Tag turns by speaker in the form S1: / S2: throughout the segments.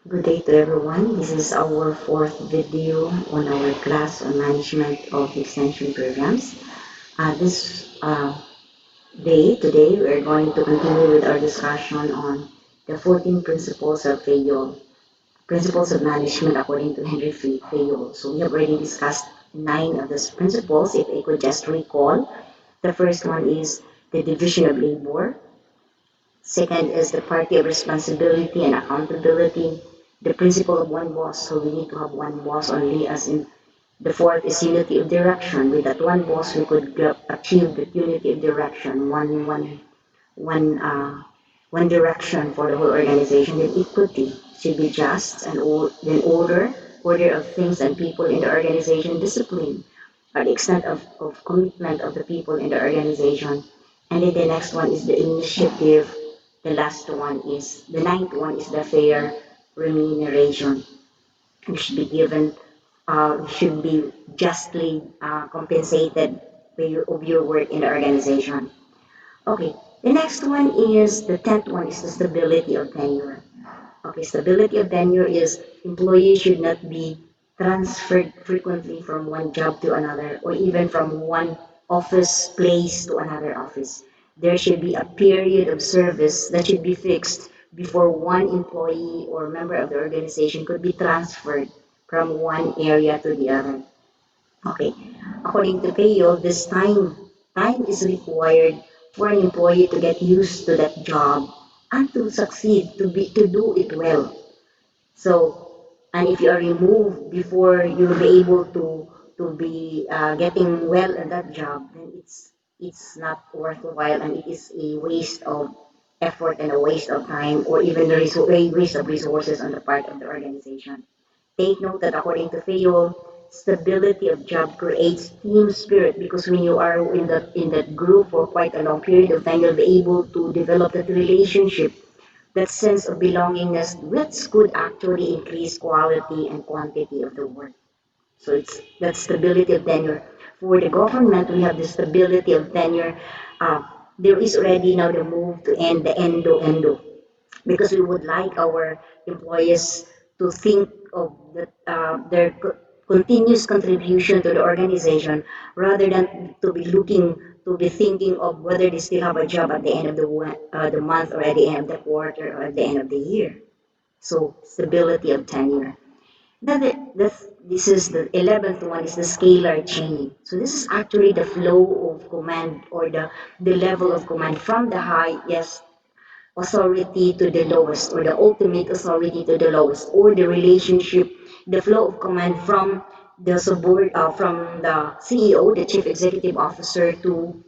S1: Good day to everyone. This is our fourth video on our class on management of extension programs. This today, we're going to continue with our discussion on the 14 principles of Fayol, principles of management according to Henry Fayol. So we have already discussed 9 of these principles. If I could just recall, the first one is the division of labor. Second is the party of responsibility and accountability. The principle of one boss. So we need to have one boss only, as in the fourth is unity of direction. With that one boss, we could achieve the unity of direction, one, one direction for the whole organization. Then equity should be just, and then order of things and people in the organization, discipline, or the extent of commitment of the people in the organization. And then the next one is the initiative. The ninth one is the fair remuneration. You should be given, should be justly compensated of your work in the organization. Okay, the next one is, the tenth one is the stability of tenure. Okay, stability of tenure is employees should not be transferred frequently from one job to another, or even from one office place to another office. There should be a period of service that should be fixed before one employee or member of the organization could be transferred from one area to the other. Okay. According to Fayol, this time is required for an employee to get used to that job and to succeed, to do it well. So, and if you are removed before you'll be able to be getting well in that job, then it's not worthwhile, and it is a waste of effort and a waste of time, or even a waste of resources on the part of the organization. Take note that according to Fayol, stability of job creates team spirit, because when you are in that group for quite a long period of time, you'll be able to develop that relationship, that sense of belongingness, which could actually increase quality and quantity of the work. So it's that stability of tenure. For the government, we have the stability of tenure. Uh, there is already now the move to end the endo, because we would like our employees to think of their continuous contribution to the organization, rather than to be thinking of whether they still have a job at the end of the month, or at the end of the quarter, or at the end of the year. So stability of tenure. Then this is the 11th one, is the scalar chain. So this is actually the flow of command, or the level of command from the highest authority to the lowest, or the ultimate authority to the lowest, or the relationship, the flow of command from from the CEO, the chief executive officer, to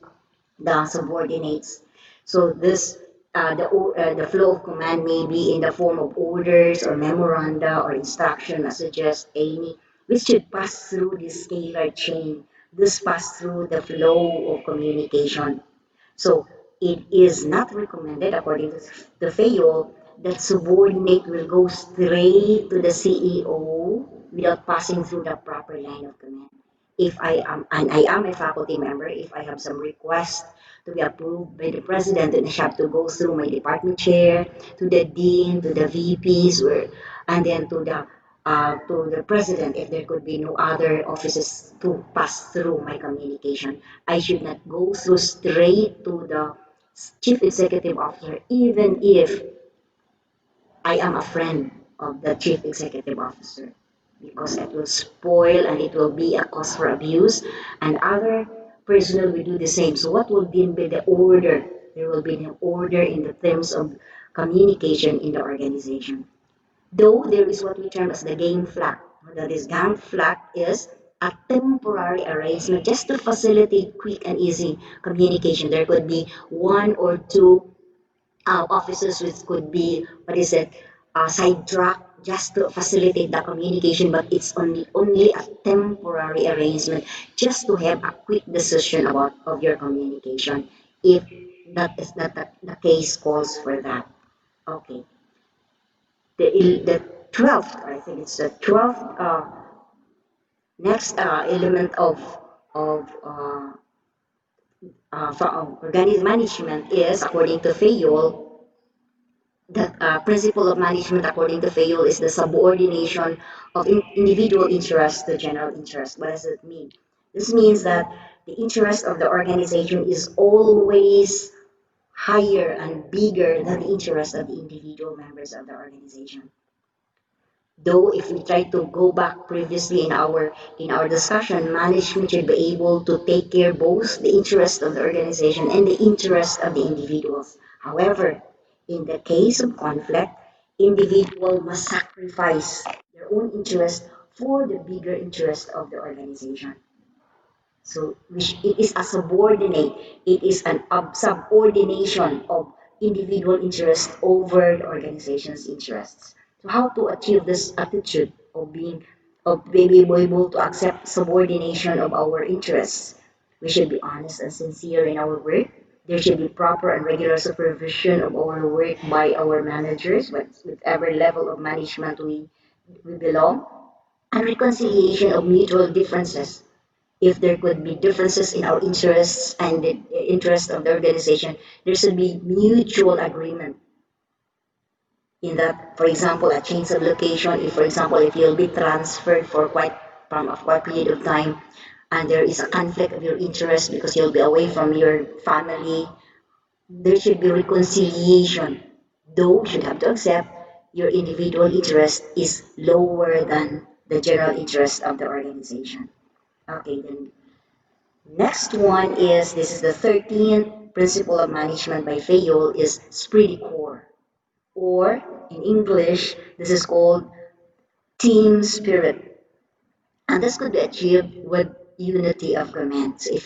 S1: the subordinates. So the flow of command may be in the form of orders or memoranda or instruction, messages, any, which should pass through this scalar chain. This pass through the flow of communication. So it is not recommended, according to the Fayol, that subordinate will go straight to the CEO without passing through the proper line of command. If I am a faculty member, if I have some request to be approved by the president, then I have to go through my department chair, to the dean, to the VPs, and then to the president, if there could be no other offices to pass through my communication. I should not go through straight to the chief executive officer, even if I am a friend of the chief executive officer, because it will spoil, and it will be a cause for abuse, and other personnel will do the same. So what will then be the order? There will be an order in the terms of communication in the organization. Though there is what we term as the game flag. That is, gang flag is a temporary arrangement just to facilitate quick and easy communication. There could be one or two officers which could be, what is it, sidetrack just to facilitate the communication, but it's only a temporary arrangement just to have a quick decision about of your communication, if that is that the case calls for that. Okay. The 12th, I think it's the 12th next element of organic management is, according to Fayol, That principle of management, according to Fayol, is the subordination of individual interest to general interest. What does it mean? This means that the interest of the organization is always higher and bigger than the interest of the individual members of the organization. Though if we try to go back previously in our discussion, management should be able to take care both the interest of the organization and the interest of the individuals. However, in the case of conflict, individual must sacrifice their own interest for the bigger interest of the organization. So which it is a subordinate, it is an subordination of individual interest over the organization's interests. So how to achieve this attitude of being able to accept subordination of our interests? We should be honest and sincere in our work. There should be proper and regular supervision of our work by our managers, with every level of management we belong, and reconciliation of mutual differences. If there could be differences in our interests and the interest of the organization, there should be mutual agreement in that, for example, a change of location, if, for example, if you'll be transferred for quite from a quite period of time and there is a conflict of your interest because you'll be away from your family, there should be reconciliation. Though you should have to accept your individual interest is lower than the general interest of the organization. Okay, then next one is this is the 13th principle of management by Fayol is Spree core, or in English, this is called team spirit. And this could be achieved with unity of command. So if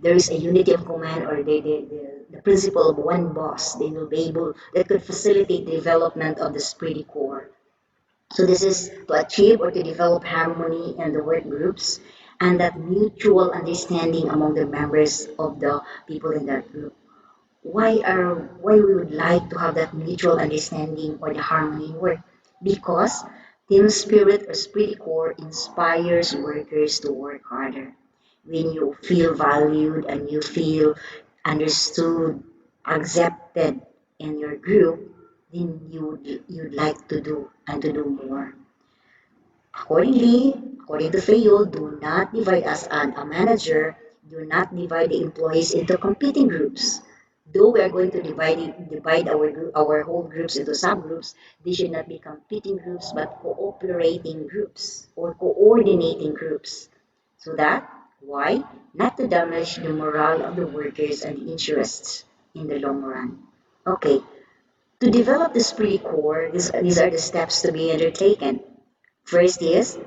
S1: there is a unity of command or the principle of one boss, they will be able, that could facilitate the development of the Spree core. So this is to achieve or to develop harmony in the work groups and that mutual understanding among the members of the people in that group. Why we would like to have that mutual understanding or the harmony in work? Because team spirit or spirit core inspires workers to work harder. When you feel valued and you feel understood, accepted in your group, then you'd like to do and to do more. Accordingly, according to Fayol, do not divide as a manager, do not divide the employees into competing groups. Though we are going to divide our whole groups into subgroups, they should not be competing groups but cooperating groups or coordinating groups. So that, why? Not to damage the morale of the workers and the interests in the long run. Okay, to develop this pre-core, these are the steps to be undertaken. First is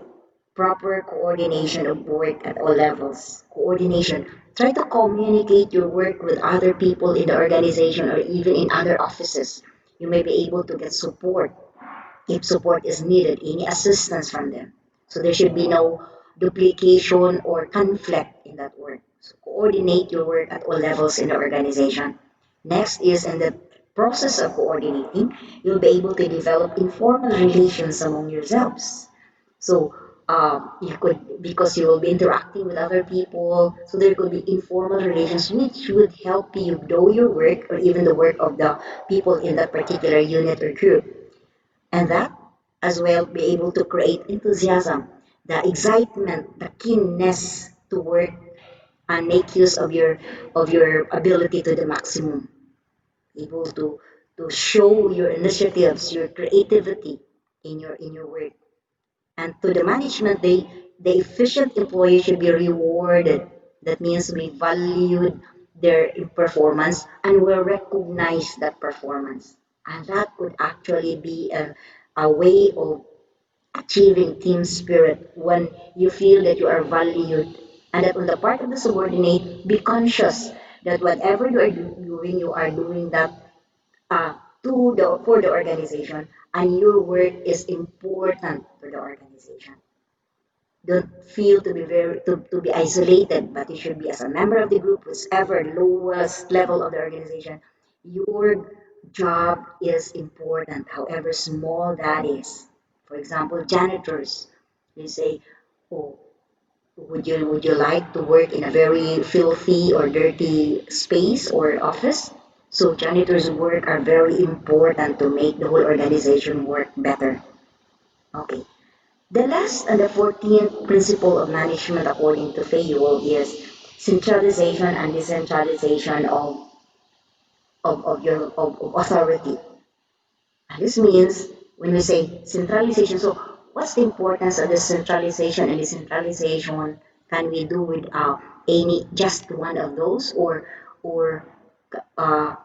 S1: proper coordination of work at all levels. Coordination. Try to communicate your work with other people in the organization or even in other offices. You may be able to get support if support is needed, any assistance from them. So there should be no duplication or conflict in that work. So coordinate your work at all levels in the organization. Next is in the process of coordinating, you'll be able to develop informal relations among yourselves. So you could, because you will be interacting with other people, so there could be informal relations which would help you do your work or even the work of the people in that particular unit or group. And that as well be able to create enthusiasm, the excitement, the keenness to work and make use of your ability to the maximum. Able to show your initiatives, your creativity in your work. And to the management, the efficient employee should be rewarded. That means we valued their performance and we recognize that performance. And that could actually be a way of achieving team spirit when you feel that you are valued. And that on the part of the subordinate, be conscious that whatever you are doing, you are doing that for the organization, and your work is important to the organization. Don't feel to be to be isolated, but you should be as a member of the group, whichever lowest level of the organization. Your job is important, however small that is. For example, janitors, they say, "Oh, would you like to work in a very filthy or dirty space or office?" So janitors' work are very important to make the whole organization work better. Okay. The last and the 14th principle of management according to Fayol is centralization and decentralization of authority. This means when we say centralization, so what's the importance of the centralization and decentralization? Can we do with any just one of those, or uh,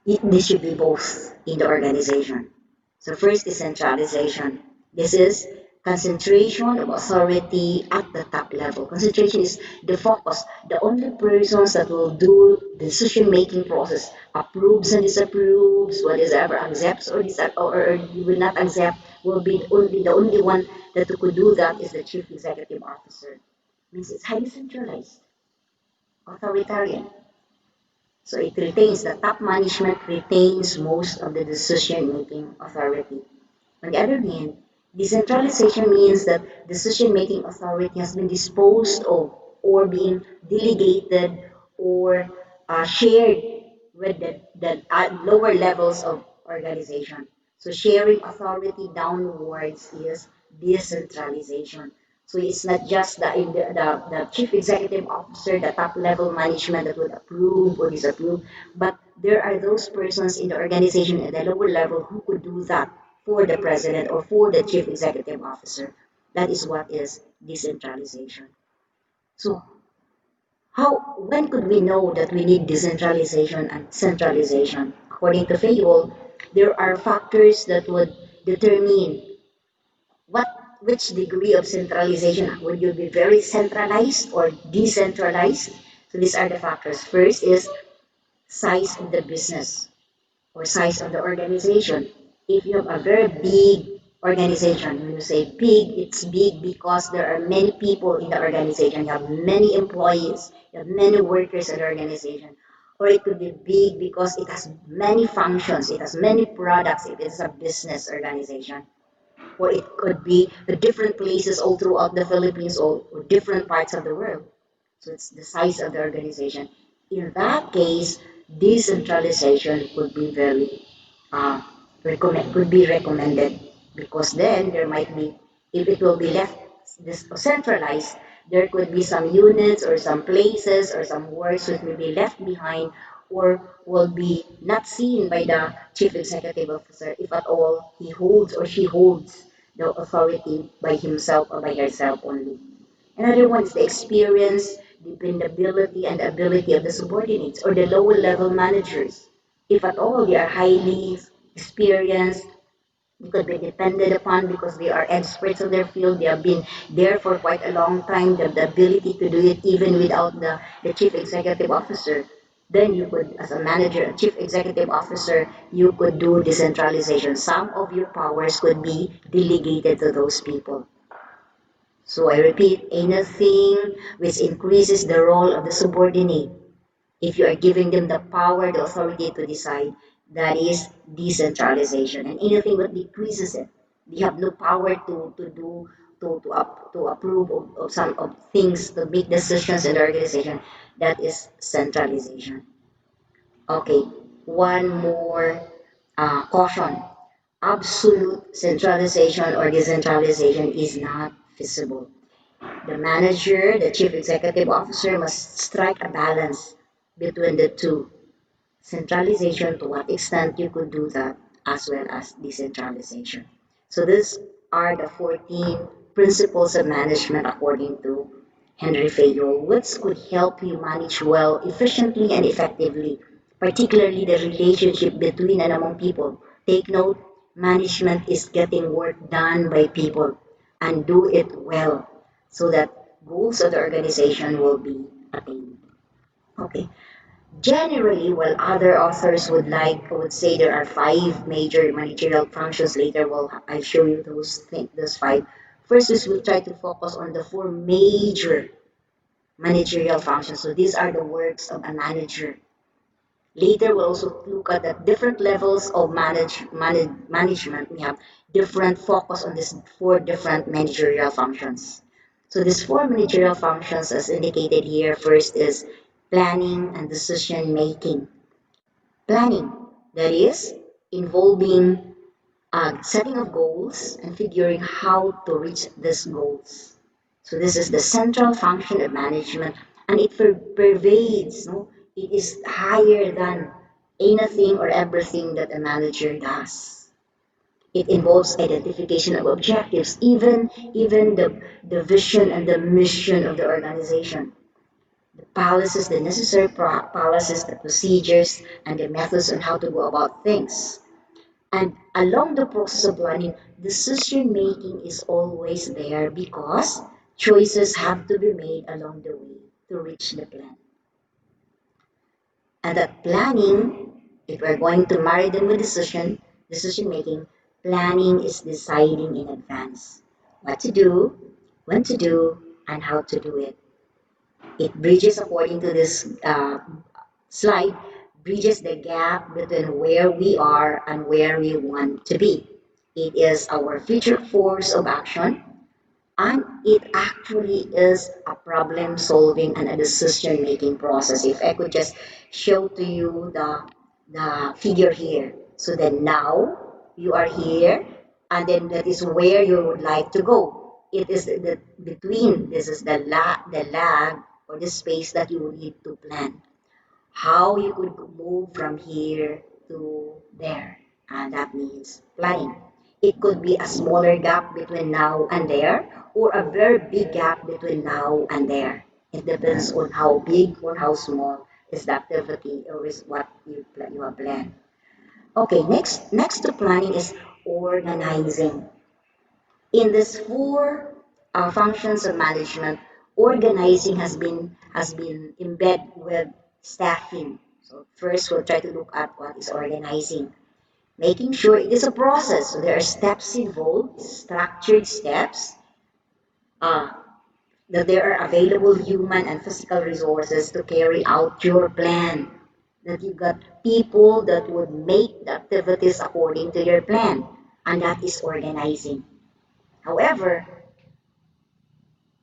S1: they should be both in the organization? So first is centralization. This is concentration of authority at the top level. Concentration is the focus. The only persons that will do the decision-making process, approves and disapproves, whatever accepts or or you will not accept, will be the only one that could do that is the chief executive officer. Means it's highly centralized, authoritarian. So it retains the top management retains most of the decision-making authority. On the other hand, decentralization means that decision-making authority has been disposed of or being delegated or shared with the lower levels of organization. So sharing authority downwards is decentralization. So it's not just the chief executive officer, the top level management that would approve or disapprove, but there are those persons in the organization at the lower level who could do that for the president or for the chief executive officer. That is what is decentralization. So when could we know that we need decentralization and centralization? According to Fayol, there are factors that would determine what which degree of centralization would you be very centralized or decentralized. So these are the factors. First is size of the business or size of the organization. If you have a very big organization, when you say big, it's big because there are many people in the organization. You have many employees, you have many workers in the organization. Or it could be big because it has many functions, it has many products, if it's a business organization. Or it could be the different places all throughout the Philippines or different parts of the world. So it's the size of the organization. In that case, decentralization could be very could be recommended because then there might be, if it will be left this centralized, there could be some units or some places or some works which will be left behind or will be not seen by the chief executive officer if at all he holds or she holds the authority by himself or by herself only. Another one is the experience, dependability, and ability of the subordinates or the lower level managers. If at all they are highly experienced, they could be depended upon because they are experts of their field. They have been there for quite a long time. They have the ability to do it even without the chief executive officer. Then you could, as a manager, a chief executive officer, you could do decentralization. Some of your powers could be delegated to those people. So I repeat, anything which increases the role of the subordinate, if you are giving them the power, the authority to decide, that is decentralization. And anything that decreases it, they have no power to do to approve of some of things, to make decisions in the organization, that is centralization. Okay, one more caution. Absolute centralization or decentralization is not feasible. The manager, the chief executive officer must strike a balance between the two. Centralization, to what extent you could do that, as well as decentralization. So these are the 14 principles of management according to Henry Fayol, which could help you manage well, efficiently, and effectively, particularly the relationship between and among people. Take note, management is getting work done by people and do it well so that goals of the organization will be attained. Okay. Generally, while other authors would say there are five major managerial functions, later I'll show you those five. First is we'll try to focus on the four major managerial functions. So these are the works of a manager. Later, we'll also look at the different levels of management. We have different focus on these four different managerial functions. So these four managerial functions, as indicated here, first is planning and decision making. Planning, that is, involving setting of goals and figuring how to reach these goals. So this is the central function of management, and it pervades, no? It is higher than anything or everything that a manager does. It involves identification of objectives, even the vision and the mission of the organization, the policies, the necessary policies, the procedures, and the methods on how to go about things. And along the process of planning, decision making is always there because choices have to be made along the way to reach the plan. And that planning, if we're going to marry them with decision making, planning is deciding in advance what to do, when to do, and how to do it. It bridges, according to this slide, bridges the gap between where we are and where we want to be. It is our future force of action, and it actually is a problem solving and a decision making process. If I could just show to you the figure here. So then now you are here, and then that is where you would like to go. It is the between, this is the lag or the space that you would need to plan how you could move from here to there. And that means planning. It could be a smaller gap between now and there, or a very big gap between now and there. It depends on how big or how small is the activity or is what you have planned. Okay, next to planning is organizing. In these four functions of management, organizing has been embedded with staffing. So first, we'll try to look at what is organizing. Making sure it is a process. So there are steps involved, structured steps, uh, that there are available human and physical resources to carry out your plan. That you've got people that would make the activities according to your plan, and that is organizing. However,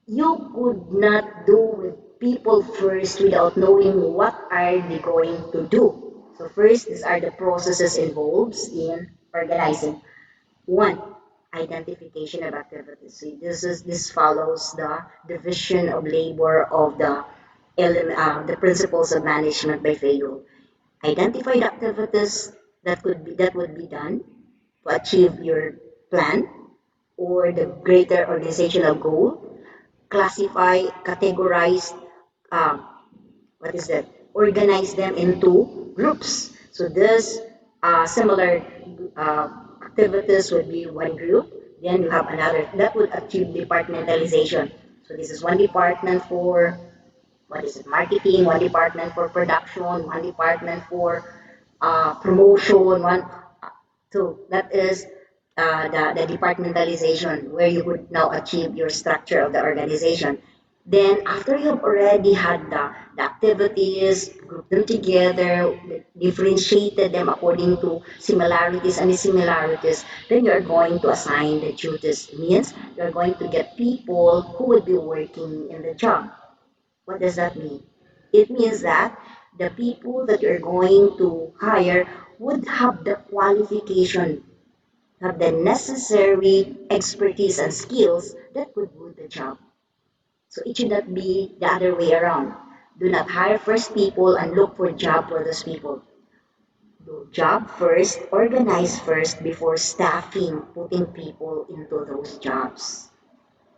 S1: you could not do with people first without knowing what are they going to do. So first, these are the processes involved in organizing. One, identification of activities. So this follows the division of labor of the principles of management by Fayol. Identify the activities that would be done to achieve your plan or the greater organizational goal. Classify, categorize, um, what is that? Organize them into groups. So this similar uh, activities would be one group. Then you have another that would achieve departmentalization. So this is one department for what is it? Marketing, one department for production, one department for promotion, one so that is the departmentalization where you would now achieve your structure of the organization. Then after you've already had the activities, group them together, differentiated them according to similarities and dissimilarities, then you're going to assign the duties. Means you're going to get people who would be working in the job. What does that mean? It means that the people that you're going to hire would have the qualification, have the necessary expertise and skills that could do the job. So it should not be the other way around. Do not hire first people and look for job for those people. Do job first, organize first before staffing, putting people into those jobs.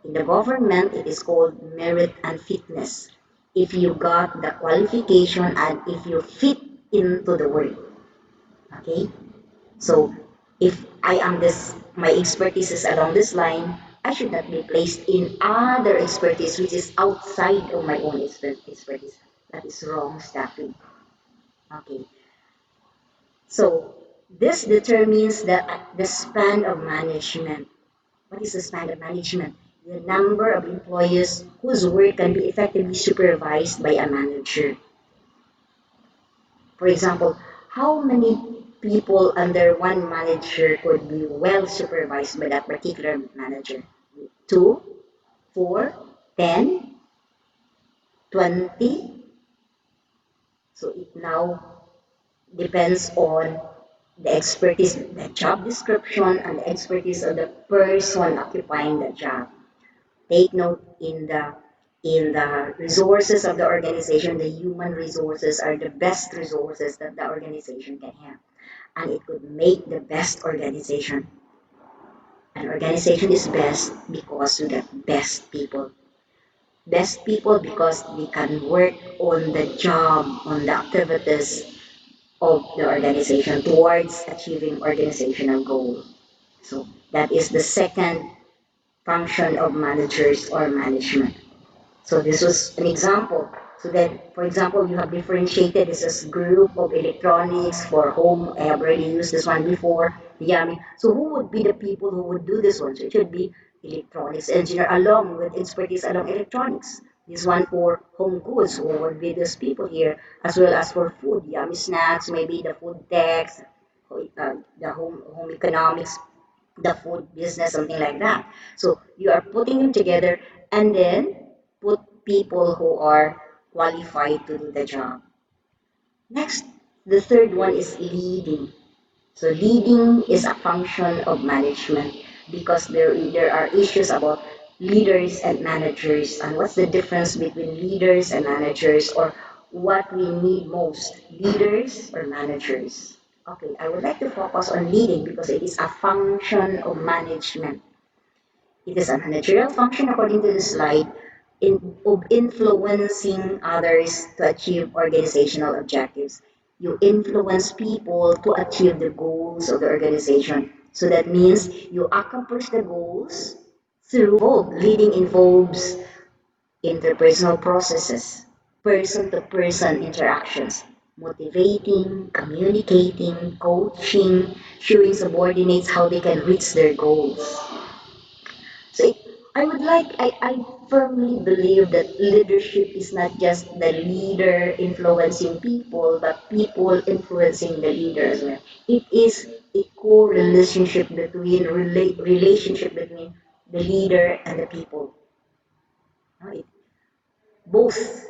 S1: In the government, it is called merit and fitness. If you got the qualification and if you fit into the work, okay? So if I am this, my expertise is along this line, I should not be placed in other expertise which is outside of my own expertise. That is wrong staffing. Okay. So this determines the span of management. What is the span of management? The number of employees whose work can be effectively supervised by a manager. For example, how many people under one manager could be well supervised by that particular manager? Two, four, 10, 20. So it now depends on the expertise, the job description, and the expertise of the person occupying the job. Take note in the resources of the organization, the human resources are the best resources that the organization can have. And it could make the best organization. An organization is best because you get best people. Best people because they can work on the job, on the activities of the organization towards achieving organizational goal. So that is the second function of managers or management. So this was an example. So then, for example, you have differentiated this as group of electronics for home. I have already used this one before. Yeah, I mean, so who would be the people who would do this one? So it should be electronics engineer along with expertise along electronics. This one for home goods, who would be these people here, as well as for food, yummy snacks, maybe the food techs, the home economics, the food business, something like that. So you are putting them together and then put people who are qualified to do the job. Next, the third one is leading. So leading is a function of management because there are issues about leaders and managers and what's the difference between leaders and managers or what we need most, leaders or managers. Okay, I would like to focus on leading because it is a function of management. It is a managerial function according to the slide of influencing others to achieve organizational objectives. You influence people to achieve the goals of the organization. So that means you accomplish the goals through both. Leading involves interpersonal processes, person to person interactions, motivating, communicating, coaching, showing subordinates how they can reach their goals. So I firmly believe that leadership is not just the leader influencing people, but people influencing the leader as well. It is a co-relationship between relationship between the leader and the people. Right? Both.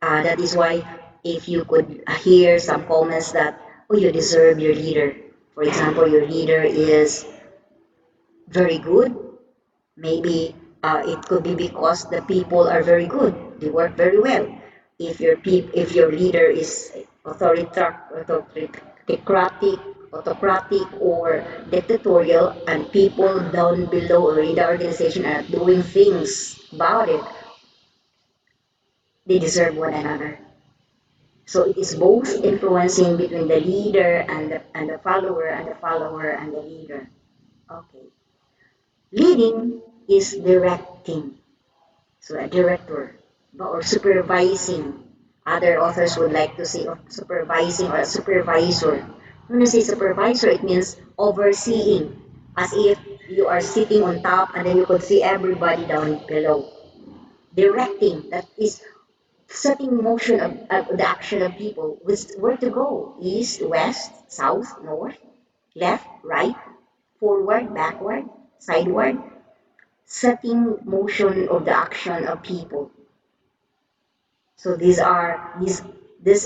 S1: That is why if you could hear some comments that, oh, you deserve your leader. For example, your leader is very good. Maybe it could be because the people are very good. They work very well. If your leader is autocratic or dictatorial, and people down below or in the organization are doing things about it, they deserve one another. So it is both influencing between the leader and the follower and the follower and the leader. Okay. Leading is directing. So a director or supervising. Other authors would like to say of supervising or a supervisor. When you say supervisor, it means overseeing, as if you are sitting on top and then you could see everybody down below. Directing, that is setting motion of the action of people with where to go, east, west, south, north, left, right, forward, backward, sideward, setting motion of the action of people. So this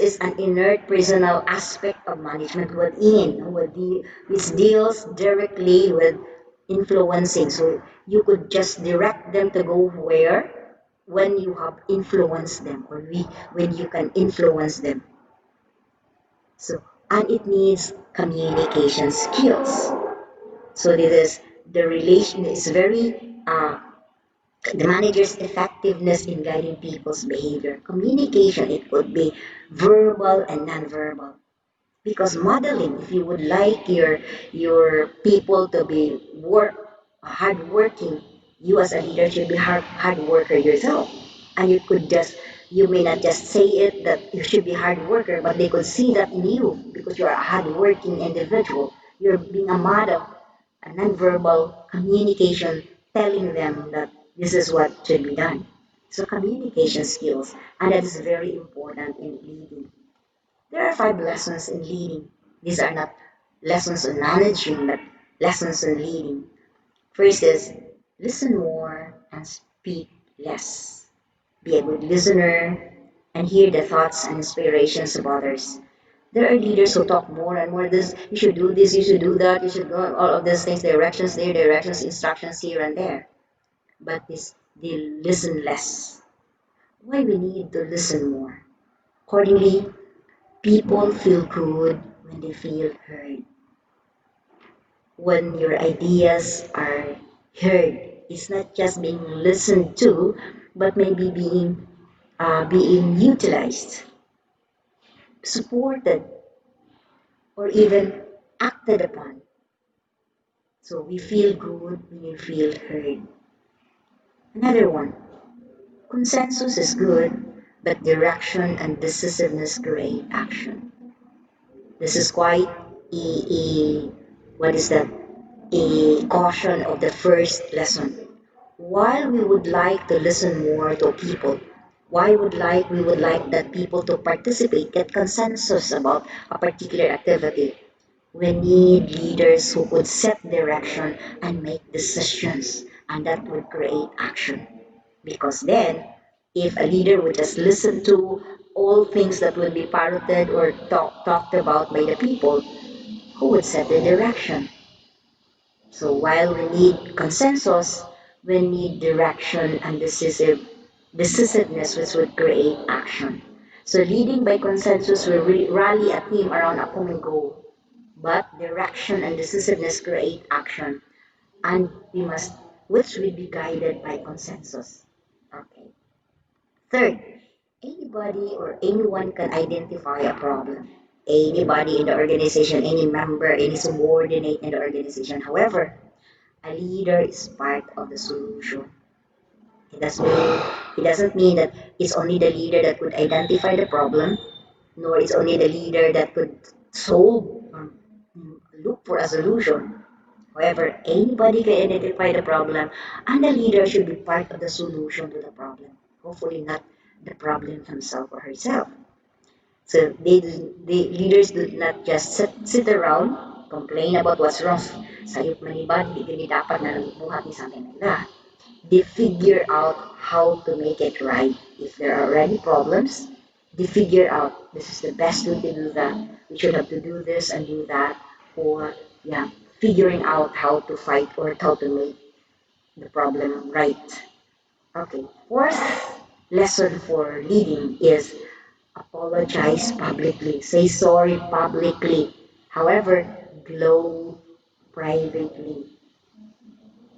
S1: is an inert personal aspect of management which deals directly with influencing. So you could just direct them to go where when you have influenced them or when you can influence them. So and it needs communication skills. So this is the relation is very the manager's effectiveness in guiding people's behavior. Communication, it could be verbal and nonverbal. Because modeling, if you would like your people to be hardworking, you as a leader should be hard worker yourself. And you may not just say it that you should be hard worker, but they could see that in you because you're a hardworking individual. You're being a model, a nonverbal communication, telling them that this is what should be done. So communication skills, and that is very important in leading. There are five lessons in leading. These are not lessons on managing, but lessons on leading. First is listen more and speak less. Be a good listener and hear the thoughts and inspirations of others. There are leaders who talk more and more. This you should do this, you should do that, you should go all of these things, directions there, directions, instructions here and there. But this they listen less. Why we need to listen more? Accordingly, people feel good when they feel heard. When your ideas are heard, it's not just being listened to, but maybe being utilized, supported, or even acted upon. So we feel good when you feel heard. Another one, consensus is good, but direction and decisiveness create action. This is quite what is that? A caution of the first lesson. While we would like to listen more to people, we would like that people to participate, get consensus about a particular activity. We need leaders who could set direction and make decisions, and that would create action. Because then, if a leader would just listen to all things that would be parroted or talked about by the people, who would set the direction? So while we need consensus, we need direction and decisiveness, which would create action. So leading by consensus will rally a team around a common goal, but direction and decisiveness create action, and we must, which will be guided by consensus. Okay. Third, anybody or anyone can identify a problem. Anybody in the organization, any member, any subordinate in the organization. However, a leader is part of the solution. It doesn't mean that it's only the leader that could identify the problem, nor it's only the leader that could solve or look for a solution. However, anybody can identify the problem, and the leader should be part of the solution to the problem. Hopefully, not the problem himself or herself. So leaders do not just sit around, complain about what's wrong. Sayop manibad, di gani dapat na nagbuhat ni something like that. They figure out how to make it right. If there are already problems, they figure out this is the best way to do that. We should have to do this and do that. Or, yeah, figuring out how to fight or how to make the problem right. Okay, fourth lesson for leading is apologize publicly. Say sorry publicly. However, glow privately.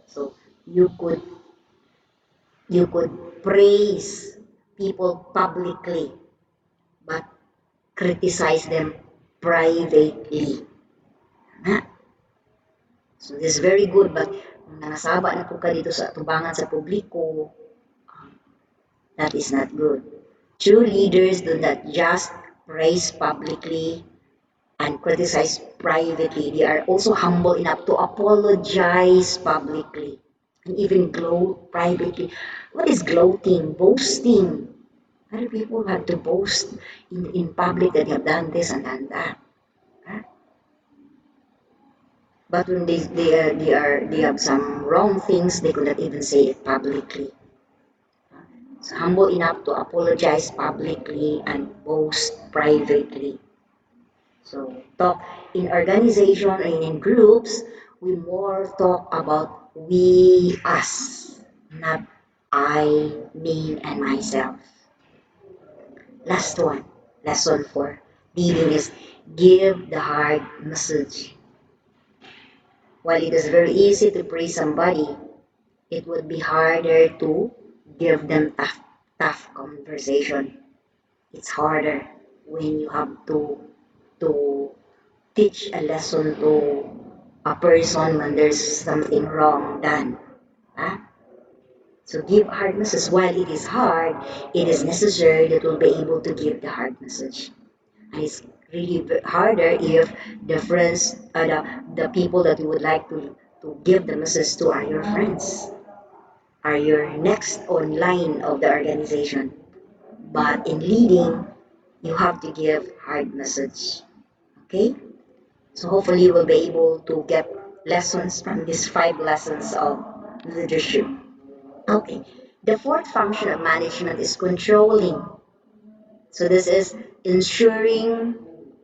S1: So you could praise people publicly, but criticize them privately. Na? So this is very good, but kung nangasaba na po ka dito sa tubangan sa publiko, that is not good. True leaders do not just praise publicly and criticize privately. They are also humble enough to apologize publicly and even gloat privately. What is gloating? Boasting. Other people have to boast in public that they have done this and done that. Huh? But when they have some wrong things, they could not even say it publicly. So humble enough to apologize publicly and boast privately. So talk in organization and in groups, we more talk about we, us, not I, me, and myself. Last one, lesson for leading is give the hard message. While it is very easy to praise somebody, it would be harder to give them tough conversation. It's harder when you have to teach a lesson to a person when there's something wrong done. Huh? So give hard message. While it is hard, it is necessary that we'll be able to give the hard message. And it's really harder if the friends, the people that you would like to give the message to are your friends, are your next on line of the organization. But in leading, you have to give hard message. Okay? So hopefully you will be able to get lessons from these 5 lessons of leadership. Okay. The fourth function of management is controlling. So this is ensuring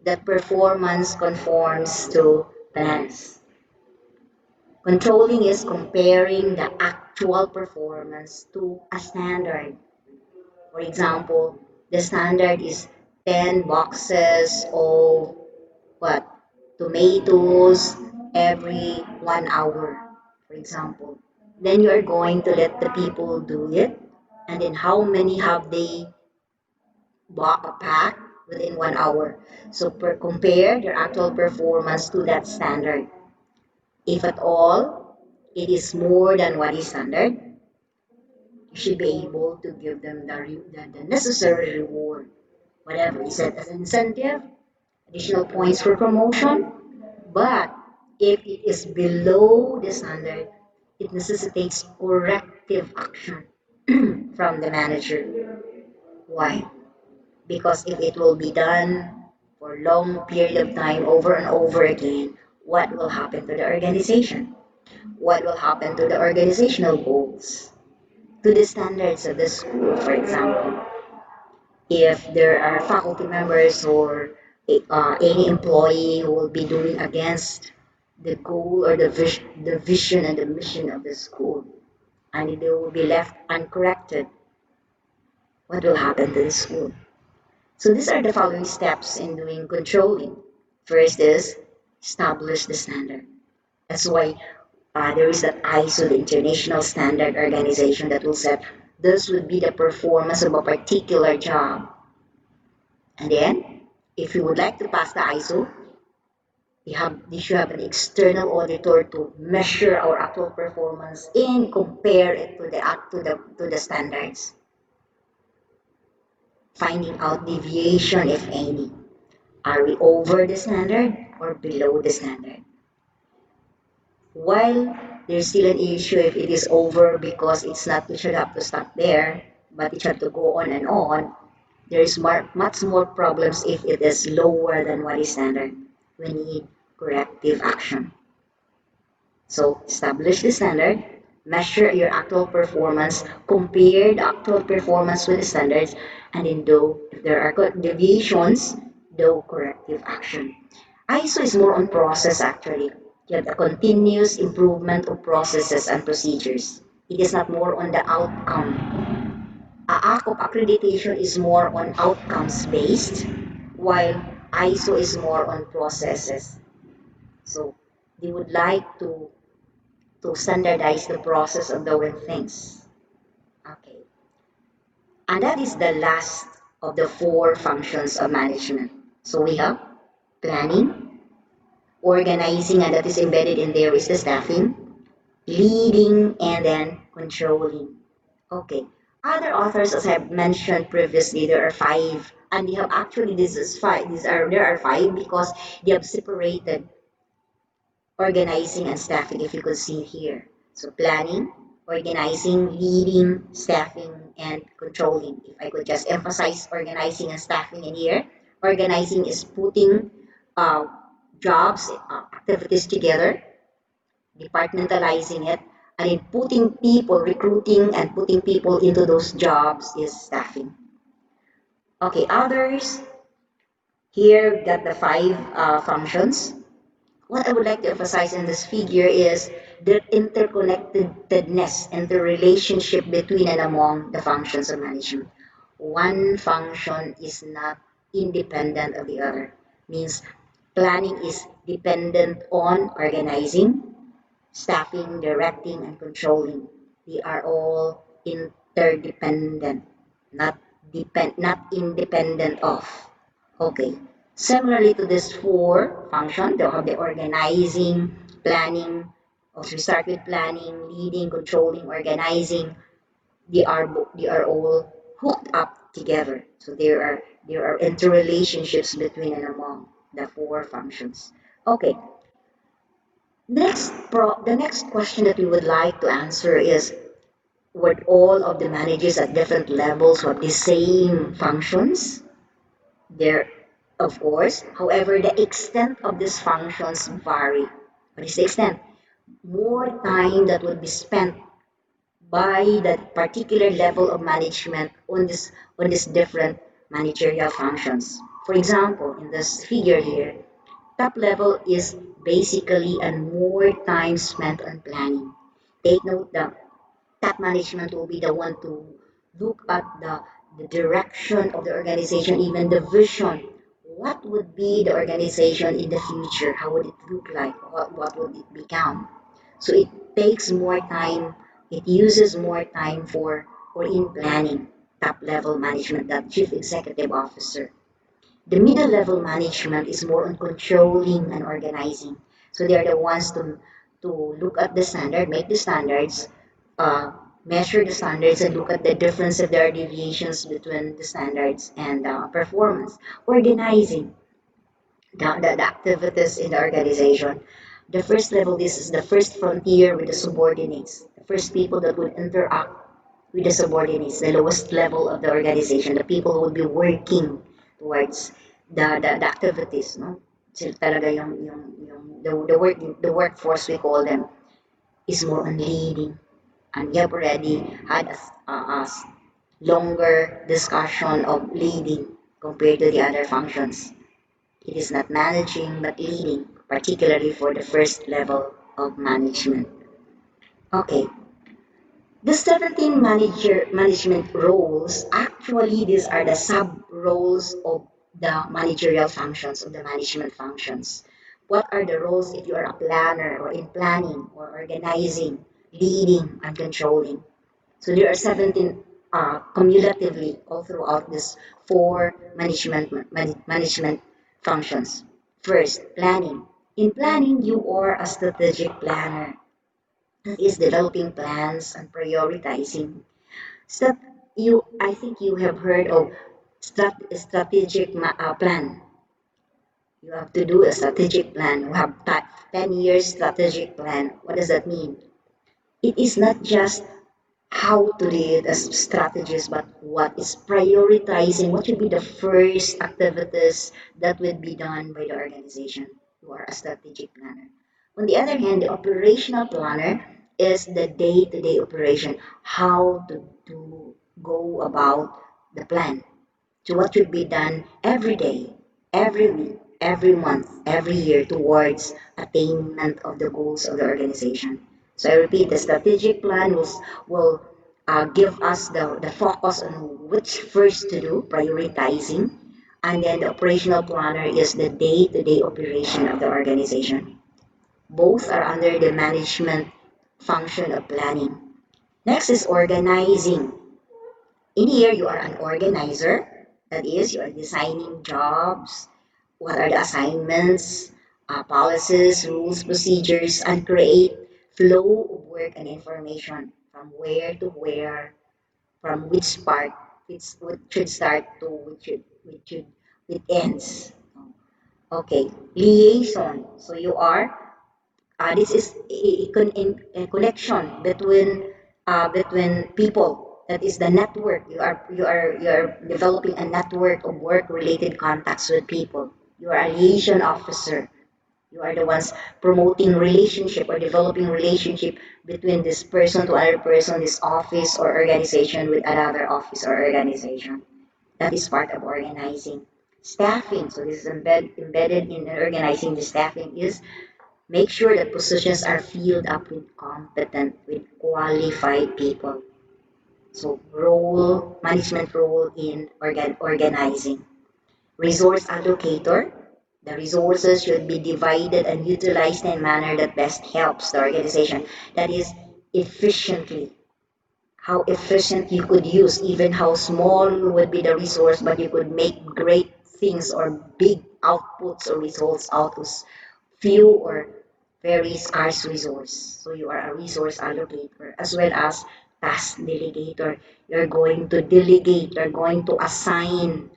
S1: that performance conforms to plans. Controlling is comparing the actual performance to a standard. For example, the standard is 10 boxes of what? Tomatoes every 1 hour, for example. Then you are going to let the people do it. And then how many have they bought a pack within 1 hour? So compare their actual performance to that standard. If at all it is more than what is standard, you should be able to give them the necessary reward, whatever is set as an incentive, additional points for promotion. But if it is below the standard, it necessitates corrective action from the manager. Why? Because if it will be done for a long period of time over and over again, what will happen to the organization? What will happen to the organizational goals? To the standards of the school, for example. If there are faculty members or any employee who will be doing against the goal or the vision and the mission of the school, and they will be left uncorrected, what will happen to the school? So these are the following steps in doing controlling. First is establish the standard. That's why there is that ISO, the International Standard Organization, that will set this would be the performance of a particular job. And then, if you would like to pass the ISO, you should have an external auditor to measure our actual performance and compare it to the standards, finding out deviation if any. Are we over the standard or below the standard? While there's still an issue if it is over because it should have to stop there, but it should have to go on and on. There is much more problems if it is lower than what is standard. We need corrective action. So establish the standard, measure your actual performance, compare the actual performance with the standards, and then do, if there are deviations, do corrective action. ISO is more on process actually. You have the continuous improvement of processes and procedures. It is not more on the outcome. A act of accreditation is more on outcomes based, while ISO is more on processes. So they would like to standardize the process of doing things. Okay. And that is the last of the four functions of management. So we have planning, organizing, and that is embedded in there is the staffing, leading, and then controlling. Okay. Other authors, as I've mentioned previously, there are five, and they have actually this is five. There are five because they have separated organizing and staffing, if you could see here. So planning, organizing, leading, staffing, and controlling. If I could just emphasize organizing and staffing in here, organizing is putting uh, jobs, activities together, departmentalizing it, and in putting people, recruiting and putting people into those jobs is staffing. Okay, others, here got the five functions. What I would like to emphasize in this figure is the interconnectedness and the relationship between and among the functions of management. One function is not independent of the other. Means planning is dependent on organizing, staffing, directing, and controlling. They are all interdependent, not independent of. Okay. Similarly to this four function, they'll have the organizing, planning. Also, we start with planning, leading, controlling, organizing. They are all hooked up together. So there are interrelationships between and among the four functions. Okay. The next question that we would like to answer is, would all of the managers at different levels have the same functions? There, of course, however, the extent of these functions vary. What is the extent? More time that would be spent by that particular level of management on this different managerial functions. For example, in this figure here, top level is basically and more time spent on planning. Take note that top management will be the one to look at the direction of the organization, even the vision. What would be the organization in the future? How would it look like? What would it become? So it takes more time, it uses more time for in planning top level management, that chief executive officer. The middle level management is more on controlling and organizing. So they are the ones to look at the standard, make the standards, uh, measure the standards, and look at the difference if there are deviations between the standards and performance. Organizing the activities in the organization. The first level, this is the first frontier with the subordinates, the first people that would interact with the subordinates, the lowest level of the organization, the people who would be working towards the activities, no? Sila talaga the workforce, we call them, is more on leading. And we have already had a longer discussion of leading compared to the other functions. It is not managing but leading, particularly for the first level of management. Okay, the 17 management roles, actually these are the sub roles of the managerial functions, of the management functions. What are the roles if you are a planner or in planning or organizing, leading and controlling? So there are 17 cumulatively all throughout this four management functions. First, planning. In planning, you are a strategic planner, that is developing plans and prioritizing. Stat- I think you have heard of strategic plan. You have to do a strategic plan. You have 10 years strategic plan. What does that mean? It is not just how to lead as strategies, but what is prioritizing, what should be the first activities that will be done by the organization. You are a strategic planner. On the other hand, the operational planner is the day-to-day operation, how to go about the plan, to what should be done every day, every week, every month, every year towards attainment of the goals of the organization. So I repeat, the strategic plan will give us the focus on which first to do, prioritizing, and then the operational planner is the day-to-day operation of the organization. Both are under the management function of planning. Next is organizing. In here, you are an organizer. That is, you are designing jobs, what are the assignments, policies, rules, procedures, and create flow of work and information from where to where, from which part, which should start to which ends. Okay, liaison. So you are this is a connection between people. That is the network. You are developing a network of work related contacts with people. You are a liaison officer. You are the ones promoting relationship or developing relationship between this person to other person, this office or organization with another office or organization. That is part of organizing. Staffing. So this is embedded in organizing the staffing is make sure that positions are filled up with competent, with qualified people. So role, management role in organizing. Resource allocator. The resources should be divided and utilized in a manner that best helps the organization. That is efficiently. How efficient you could use, even how small would be the resource, but you could make great things or big outputs or results out of few or very scarce resource. So you are a resource allocator as well as task delegator. You're going to delegate, you're going to assign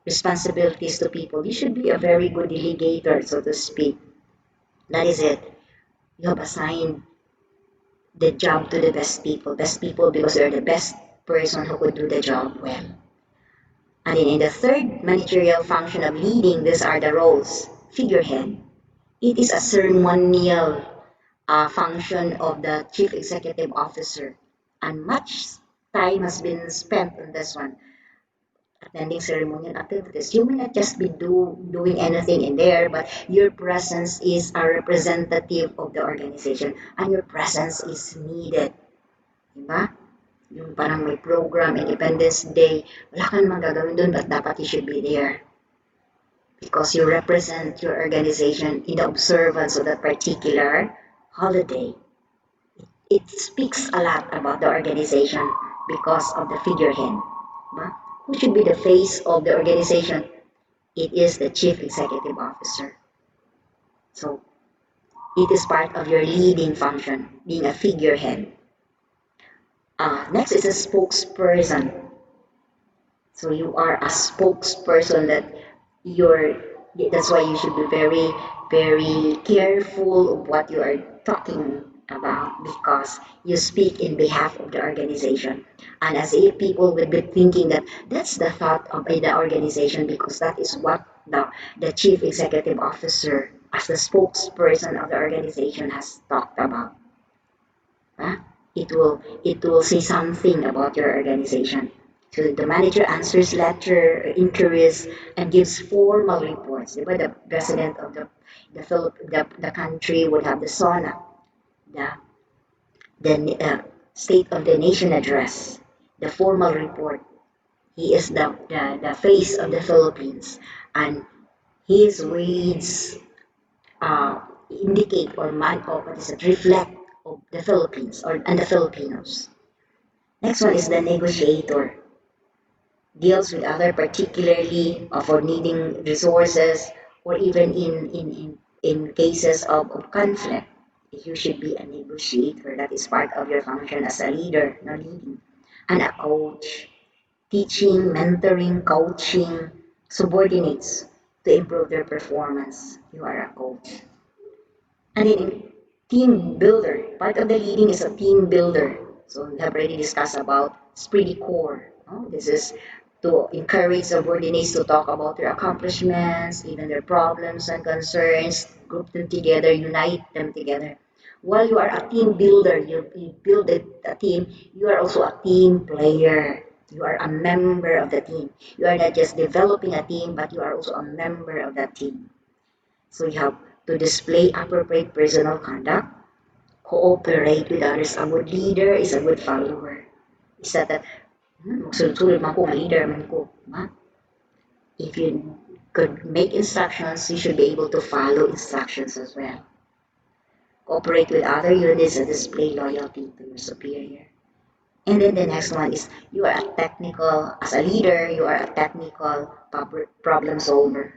S1: responsibilities to people. You should be a very good delegator, so to speak. That is it. You have assigned the job to the best people because they're the best person who could do the job well. And then in the third managerial function of leading, these are the roles. Figurehead. It is a ceremonial function of the chief executive officer, and much time has been spent on this one. attending ceremonial activities. You may not just be doing anything in there, but your presence is a representative of the organization and your presence is needed. Diba? Yung parang may program, Independence Day, wala ka namang gagawin doon, but dapat you should be there because you represent your organization in the observance of that particular holiday. It speaks a lot about the organization because of the figurehead. Diba? Who should be the face of the organization? It is the chief executive officer. So it is part of your leading function, being a figurehead. Next is a spokesperson. So you are a spokesperson that you're, that's why you should be very, very careful of what you are talking about because you speak in behalf of the organization. And as if people would be thinking that that's the thought of the organization because that is what the chief executive officer as the spokesperson of the organization has talked about. Huh? It will say something about your organization. So the manager answers letter, inquiries, and gives formal reports. Diba? The president of the country would have the SONA, the, the State of the Nation address, the formal report. He is the face of the Philippines, and his words uh, indicate or what is it, reflect of the Philippines and the Filipinos. Next one is the negotiator. Deals with other particularly for needing resources or even in cases of conflict. You should be a negotiator. That is part of your function as a leader, no leading. And a coach, teaching, mentoring, coaching subordinates to improve their performance. You are a coach. And then team builder. Part of the leading is a team builder. So we have already discussed about Spree Core. No? This is to encourage subordinates to talk about their accomplishments, even their problems and concerns, group them together, unite them together. While you are a team builder, you build a team, you are also a team player. You are a member of the team. You are not just developing a team, but you are also a member of that team. So you have to display appropriate personal conduct, cooperate with others. A good leader is a good follower. Isa that, magsulod-sulod man ko, nga leader man ko. Ma? If you could make instructions, you should be able to follow instructions as well. Cooperate with other units and display loyalty to your superior. And then the next one is you are a technical, as a leader, you are a technical problem solver.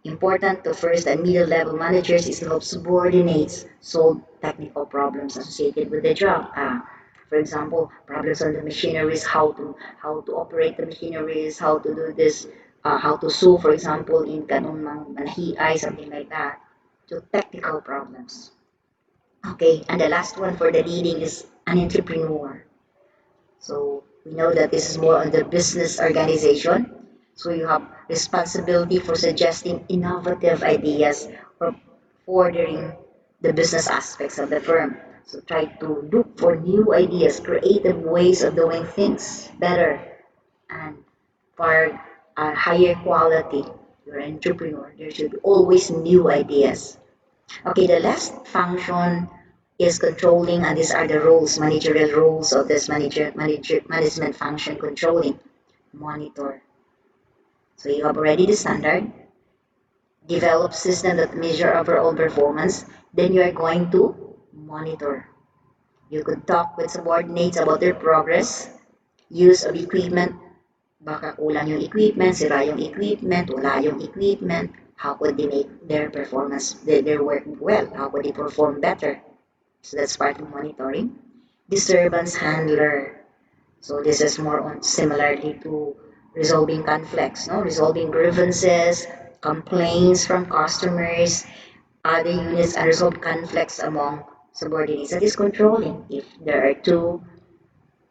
S1: Important to first and middle level managers is to help subordinates solve technical problems associated with the job. For example, problems on the machineries, how to operate the machineries, how to do this, how to sew, for example, in kanong manahiay, something like that. So technical problems. Okay, and the last one for the leading is an entrepreneur. So we know that this is more on the business organization. So you have responsibility for suggesting innovative ideas or furthering the business aspects of the firm. So try to look for new ideas, creative ways of doing things better and for a higher quality. You're an entrepreneur. There should be always new ideas. Okay, the last function is controlling, and these are the roles, managerial roles of this management function controlling, monitor. So you have already the standard, develop system that measure overall performance, then you are going to monitor. You could talk with subordinates about their progress, use of equipment, baka kulang yung equipment, sira yung equipment, wala yung equipment, how could they make their performance, their work well, how could they perform better. So that's part of monitoring. Disturbance handler. So this is more on similarly to resolving conflicts, no? Resolving grievances, complaints from customers, other units, and resolve conflicts among subordinates. That is controlling. If there are two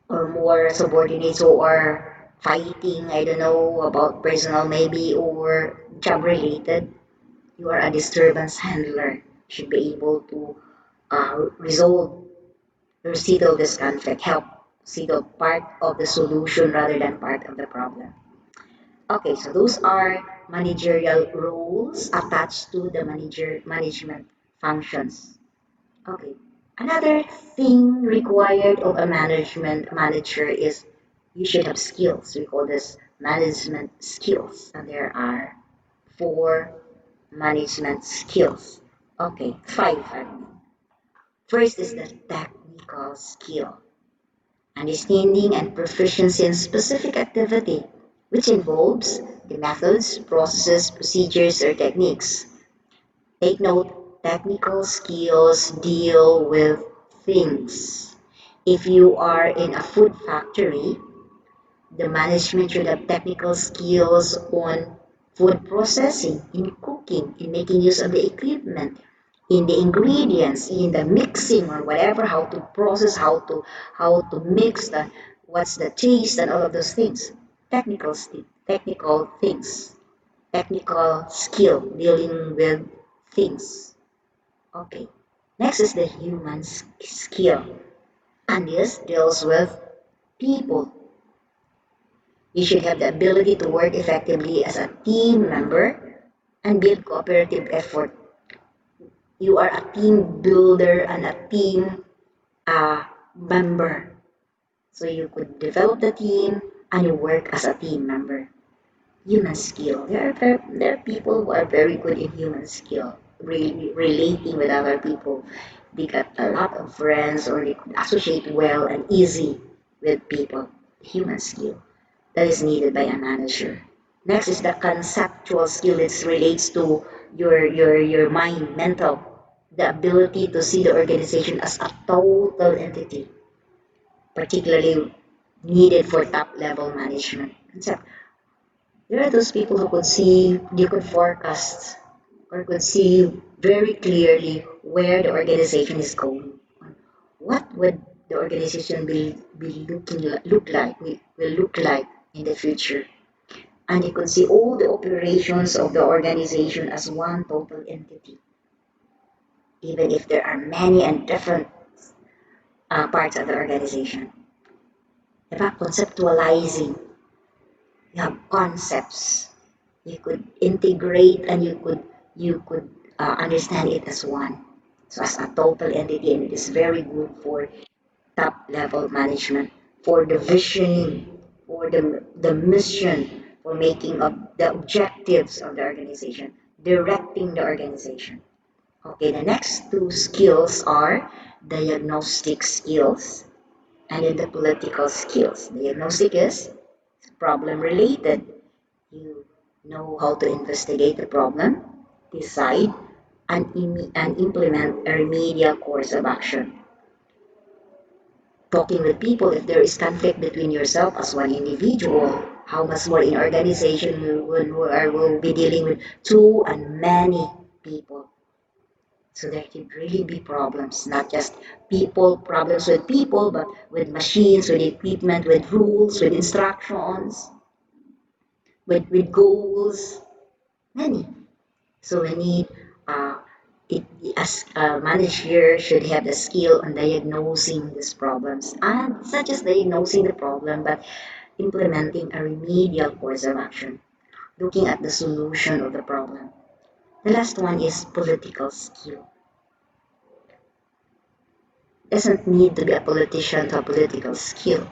S1: or more subordinates who are fighting, I don't know, about personal maybe or job related, you are a disturbance handler. Should be able to resolve or settle this conflict, help settle part of the solution rather than part of the problem. Okay, so those are managerial roles attached to the management functions. Okay. Another thing required of a management manager is you should have skills. We call this management skills. And there are four management skills. Okay, five I mean. First is the technical skill, understanding and proficiency in specific activity, which involves the methods, processes, procedures, or techniques. Take note, technical skills deal with things. If you are in a food factory, the management should have technical skills on food processing, in cooking, in making use of the equipment, in the ingredients, in the mixing or whatever, how to process, how to mix the what's the taste and all of those things. Technical things, technical skill dealing with things. Okay. Next is the human skill, and this deals with people. You should have the ability to work effectively as a team member and build cooperative effort. You are a team builder and a team member. So you could develop the team and you work as a team member. Human skill. There are people who are very good in human skill, relating with other people. They got a lot of friends or they could associate well and easy with people. Human skill that is needed by a manager. Next is the conceptual skill. It relates to your mind, mental, the ability to see the organization as a total entity, particularly needed for top level management. Concept. There are those people who could see, they could forecast or could see very clearly where the organization is going. What would the organization be look like, will look like in the future? And you could see all the operations of the organization as one total entity, even if there are many and different parts of the organization. About conceptualizing, you have concepts. You could integrate and you could understand it as one. So as a total entity, and it is very good for top level management, for the visioning, for the mission, for making up the objectives of the organization, directing the organization. Okay, the next two skills are diagnostic skills and then the political skills. Diagnostic is problem related. You know how to investigate the problem, decide, and implement a remedial course of action. Talking with people, if there is conflict between yourself as one individual, how much more in organization will be dealing with two and many people. So there could really be problems, not just problems with people, but with machines, with equipment, with rules, with instructions, with goals, many. So we need uh, it, as a manager should have the skill on diagnosing these problems, and it's not just diagnosing the problem, but implementing a remedial course of action, looking at the solution of the problem. The last one is political skill. Doesn't need to be a politician to have political skill.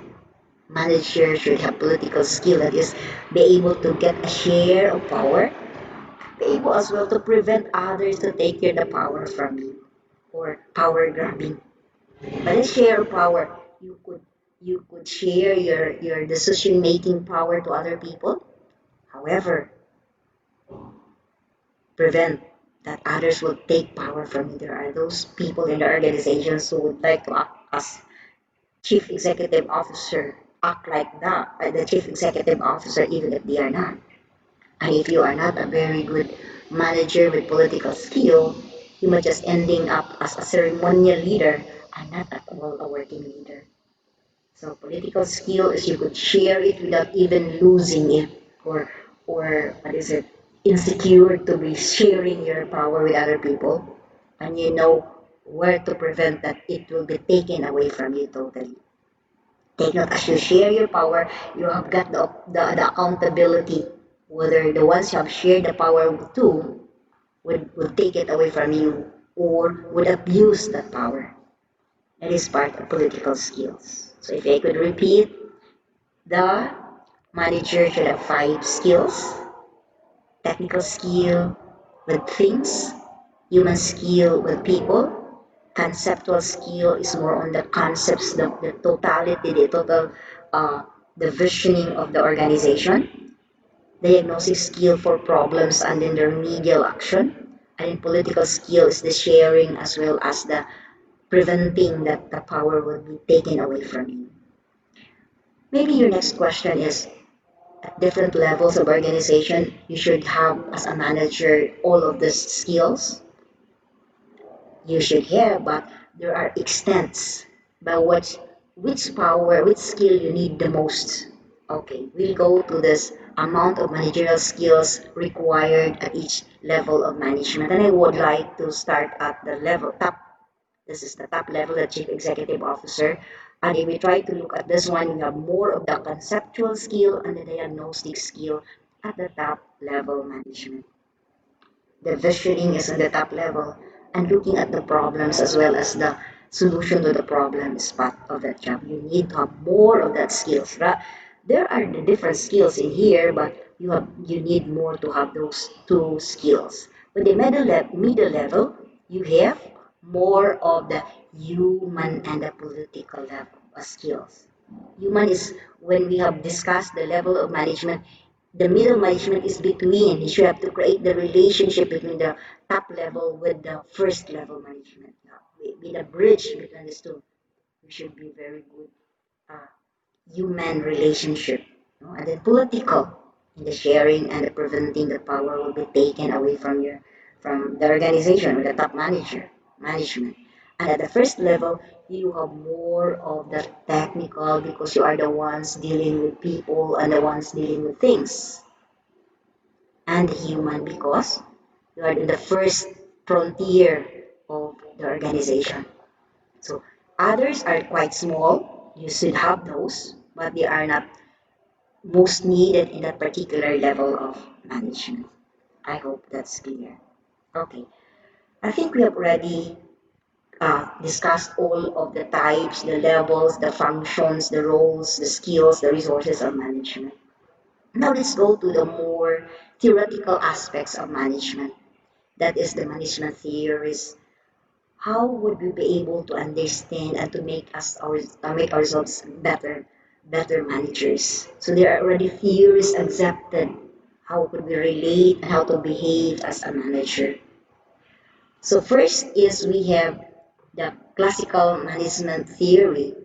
S1: Manager should have political skill, that is, be able to get a share of power, be able as well to prevent others to take the power from you or power grabbing. But a share of power, you could share your decision making power to other people. However, prevent that others will take power from you. There are those people in the organizations who would like to act as chief executive officer, act like that, the chief executive officer, even if they are not. And if you are not a very good manager with political skill, you might just ending up as a ceremonial leader and not at all a working leader. So political skill is you could share it without even losing it or what is it, insecure to be sharing your power with other people, and you know where to prevent that it will be taken away from you totally. Take note, as you share your power, you have got the accountability. whether the ones you have shared the power to would take it away from you or would abuse that power. That is part of political skills. So if I could repeat, the manager should have five skills: technical skill with things, human skill with people, conceptual skill is more on the concepts, the totality, the total, uh, the visioning of the organization, diagnostic skill for problems and then the remedial action, and in political skill is the sharing as well as the preventing that the power will be taken away from you. Maybe your next question is, at different levels of organization, you should have as a manager all of these skills. You should have, but there are extents by which power, which skill you need the most. Okay, we'll go to this amount of managerial skills required at each level of management. And I would like to start at the level top. This is the top level, the chief executive officer. And if we try to look at this one, we have more of the conceptual skill and the diagnostic skill at the top level management. The visioning is on the top level, and looking at the problems as well as the solution to the problem is part of that job. You need to have more of that skills. There are the different skills in here, but you need more to have those two skills. With the middle level, you have more of the human and the political level skills. Human is when we have discussed the level of management, the middle management is between. You should have to create the relationship between the top level with the first level management. With a bridge between these two, we should be very good uh, human relationship. And then political, in the sharing and the preventing the power will be taken away from the organization or the top management. And at the first level, you have more of the technical because you are the ones dealing with people and the ones dealing with things, and human because you are in the first frontier of the organization. So others are quite small. You should have those, but they are not most needed in that particular level of management. I hope that's clear. Okay, I think we have already discussed all of the types, the levels, the functions, the roles, the skills, the resources of management. Now let's go to the more theoretical aspects of management. That is the management theories. How would we be able to understand and to make ourselves better managers? So there are already theories accepted. How could we relate and how to behave as a manager? So first is we have the classical management theory,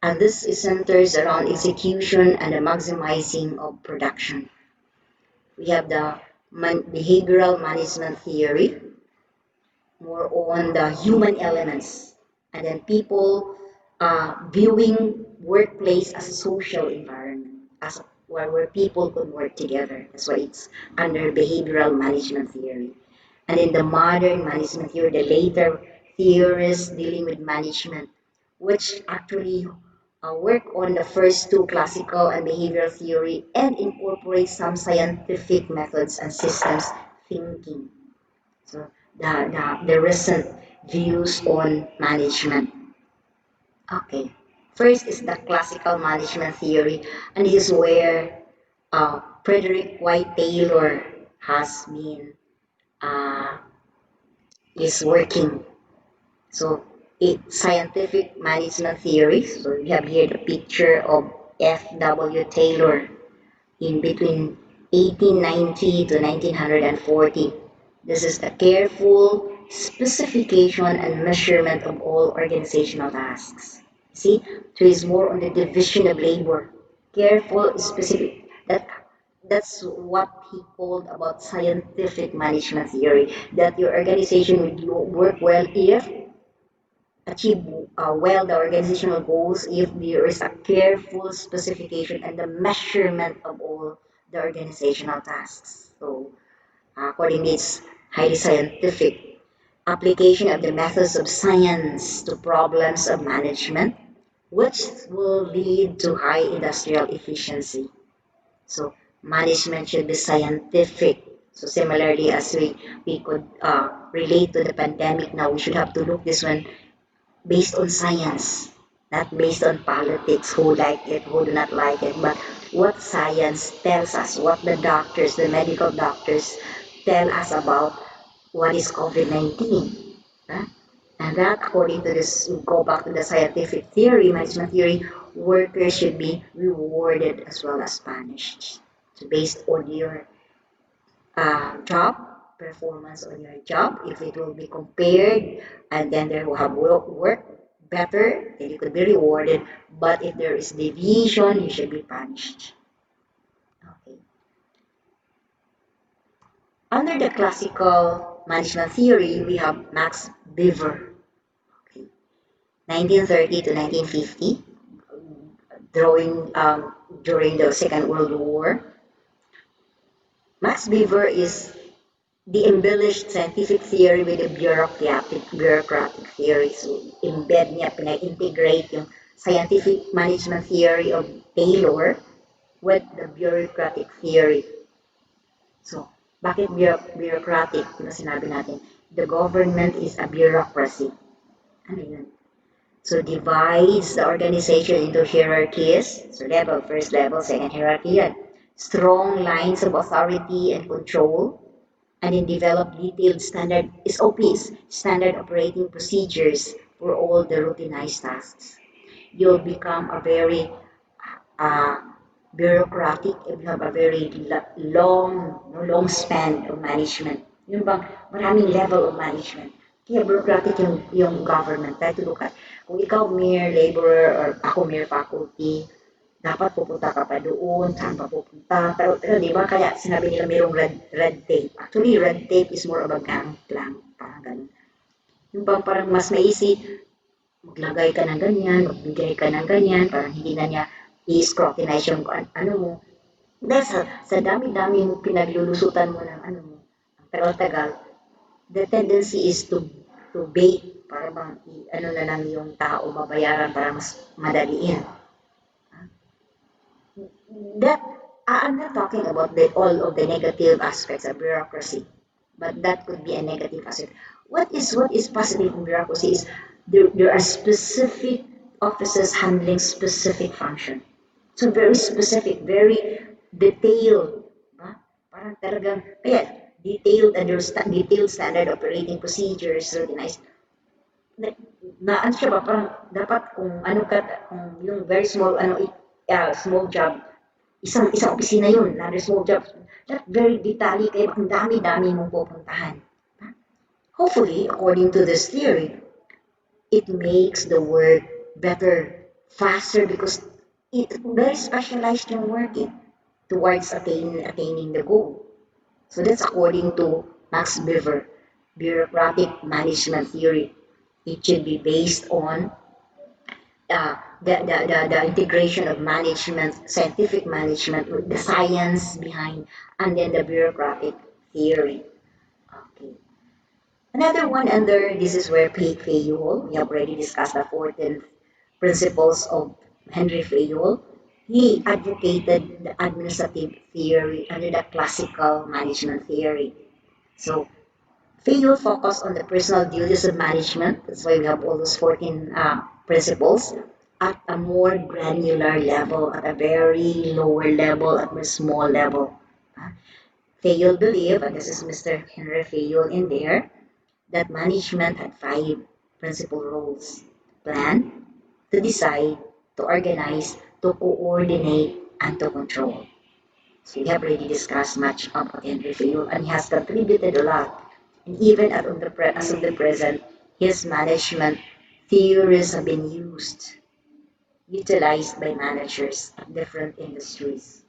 S1: and this is centers around execution and the maximizing of production. We have the behavioral management theory, more on the human elements, and then people viewing workplace as a social environment, where people could work together. That's why it's under behavioral management theory. And in the modern management theory, the later theorists dealing with management, which actually work on the first two, classical and behavioral theory, and incorporate some scientific methods and systems thinking. So the recent views on management. Okay. First is the classical management theory, and this is where Frederick White Taylor has been uh, is working. So it's scientific management theory. So we have here the picture of F.W. Taylor in between 1890 to 1940. This is the careful specification and measurement of all organizational tasks. See, so it's more on the division of labor. Careful, specific. That's what he called about scientific management theory. That your organization will work well if achieve well the organizational goals if there is a careful specification and the measurement of all the organizational tasks. So, accordingly, it's highly scientific application of the methods of science to problems of management, which will lead to high industrial efficiency. So, Management should be scientific. So similarly, as we could relate to the pandemic now, we should have to look this one based on science, not based on politics, who like it, who do not like it, but what science tells us, what the doctors, the medical doctors tell us about what is COVID-19. Huh? And that, according to this, go back to the scientific theory, management theory, workers should be rewarded as well as punished. So based on your job, performance on your job, if it will be compared, and then they will have work better, then you could be rewarded. But if there is deviation, you should be punished. Okay. Under the classical management theory, we have Max Beaver, okay, 1930 to 1950, drawing during the Second World War. Max Beaver is the embellished scientific theory with the bureaucratic theory. So, embed niya, pinag-integrate yung scientific management theory of Taylor with the bureaucratic theory. So, bakit bureaucratic? Diba sinabi natin, the government is a bureaucracy. Ano yun? So, divides the organization into hierarchies. So, level, first level, second hierarchy yan. Strong lines of authority and control, and then develop detailed standard SOPs, standard operating procedures for all the routinized tasks. You'll become a very uh, bureaucratic if you have a very long, long span of management. Yung bang maraming level of management. Kaya bureaucratic yung government. Try to look at, kung ikaw mere laborer or ako mere faculty, dapat pupunta ka pa doon, saan pa pupunta. Pero di ba, kaya sinabi nila mayroong red tape. Actually, red tape is more of a gang lang, parang ganun. Yung bang parang mas maisip, maglagay ka ng ganyan, magbigay ka ng ganyan, parang hindi na niya i-scrutinize yung ano mo. Dahil sa dami-dami mo pinaglulusutan mo ng ano mo, ang tagal-tagal, the tendency is to bait, para bang ano na lang yung tao mabayaran para mas madaliin. That I'm not talking about all of the negative aspects of bureaucracy, but that could be a negative aspect. What is positive in bureaucracy is there are specific offices handling specific function. So very specific, very detailed. Ba? Parang talagang, kaya detailed standard operating procedures, routinized na, na ano siya ba, parang dapat kung ano ka, kung yung very small, small job, isang opisina yun, another small job, that very detalye, kaya ang dami-dami mong pupuntahan. Hopefully, according to this theory, it makes the work better, faster, because it very specialized yung work towards attaining the goal. So that's according to Max Beaver, bureaucratic management theory. It should be based on the integration of management, scientific management, with the science behind, and then the bureaucratic theory. Okay. Another one under this is where Fayol, we have already discussed the 14 principles of Henry Fayol. He advocated the administrative theory under the classical management theory. So Fayol focused on the personal duties of management. That's why we have all those 14 principles at a more granular level, at a very lower level, at a small level. Fayol believed, and this is Mr. Henry Fayol in there, that management had five principal roles: plan, to decide, to organize, to coordinate, and to control. So we have already discussed much about Henry Fayol, and he has contributed a lot. And even as of the present, his management theories have been utilized by managers of different industries.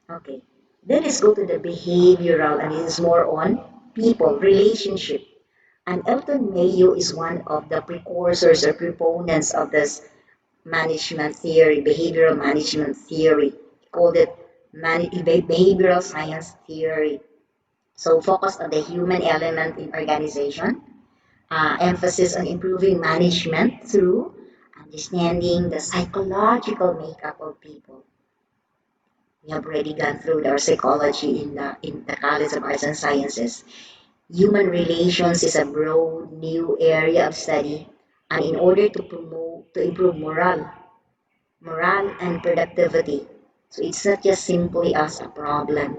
S1: Okay, then let's go to the behavioral, and it is more on people, relationship. And Elton Mayo is one of the precursors or proponents of this management theory, behavioral management theory. He called it behavioral science theory. So focus on the human element in organization, emphasis on improving management through understanding the psychological makeup of people. We have already gone through our psychology in the College of Arts and Sciences. Human relations is a broad new area of study, and in order to improve morale and productivity. So it's not just simply as a problem.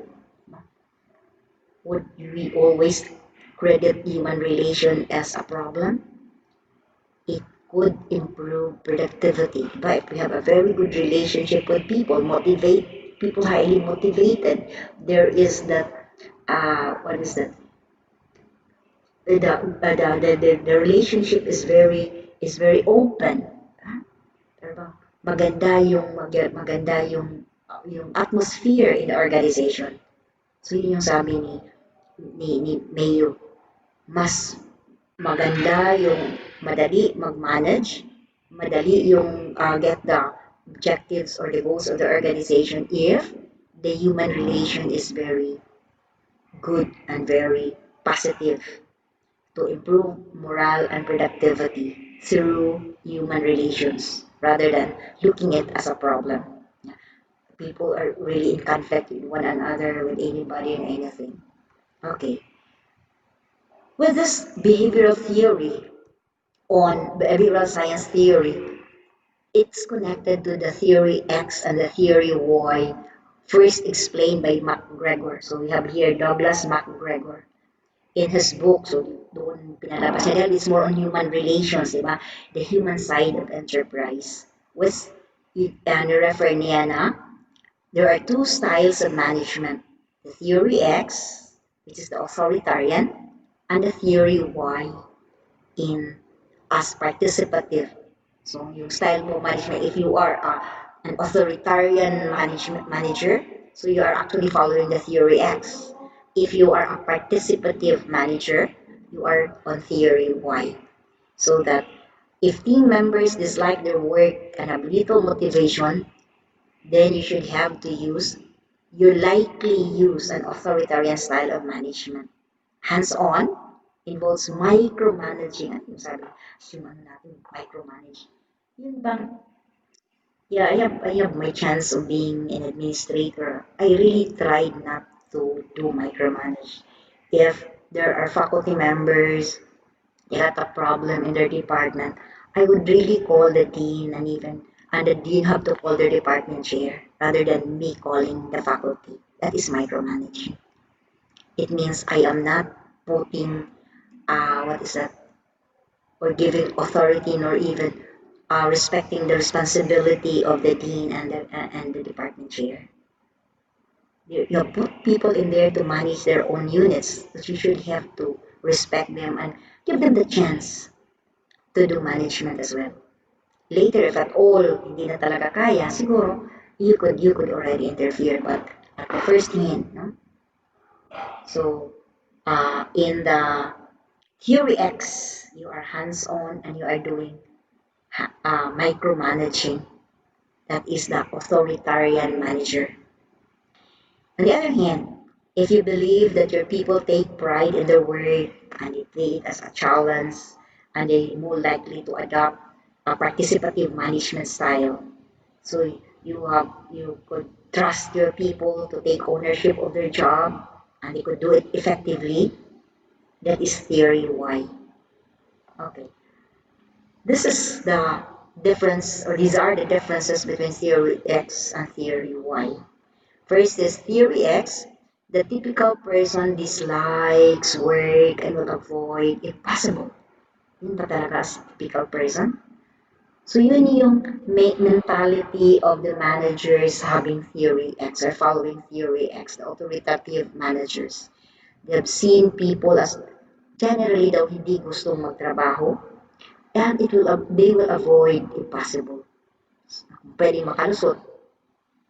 S1: Would we always credit human relation as a problem? It could improve productivity. But if we have a very good relationship with people, motivate people highly motivated, there is that what is that? The relationship is very open. Ah, diba? Maganda yung atmosphere in the organization. So yun yung sabi ni Mayo, mas maganda yung madali mag-manage, madali yung get the objectives or the goals of the organization if the human relation is very good and very positive to improve morale and productivity through human relations rather than looking at it as a problem. People are really in conflict with one another, with anybody and anything. Okay. With this behavioral theory on behavioral science theory, it's connected to the theory X and the theory Y, first explained by MacGregor. So we have here Douglas MacGregor in his book. So doon pinalabas niya dahil it's more on human relations, di ba? The human side of enterprise. Was refer niya na there are two styles of management. The theory X, which is the authoritarian, and the theory Y in as participative. So yung style mo management, if you are an authoritarian management manager, so you are actually following the theory X. If you are a participative manager, you are on theory Y. So that if team members dislike their work and have little motivation, then you likely use an authoritarian style of management. Hands-on involves micromanaging. At yung sabi, yung ano natin, micromanage. Yun bang, yeah, I have my chance of being an administrator. I really tried not to do micromanage. If there are faculty members, they had a problem in their department, I would really call the dean and the dean have to call their department chair rather than me calling the faculty. That is micromanaging. It means I am not putting what is that, or giving authority nor even respecting the responsibility of the dean and the department chair. You put people in there to manage their own units, but you should have to respect them and give them the chance to do management as well. Later, if at all hindi na talaga kaya, siguro you could already interfere, but at the first hand, no? So, in the theory X, you are hands-on and you are doing micromanaging. That is the authoritarian manager. On the other hand, if you believe that your people take pride in their work and they play it as a challenge and they're more likely to adopt a participative management style, so you could trust your people to take ownership of their job and they could do it effectively. That is theory Y. Okay. This is the difference, or these are the differences between theory X and theory Y. First is theory X. The typical person dislikes work and will avoid if possible. Yun ba talaga as typical person? So yun yung mentality of the managers having theory X or following theory X, the authoritative managers. They have seen people as generally daw hindi gustong magtrabaho and they will avoid if possible. Pwedeng makalusot,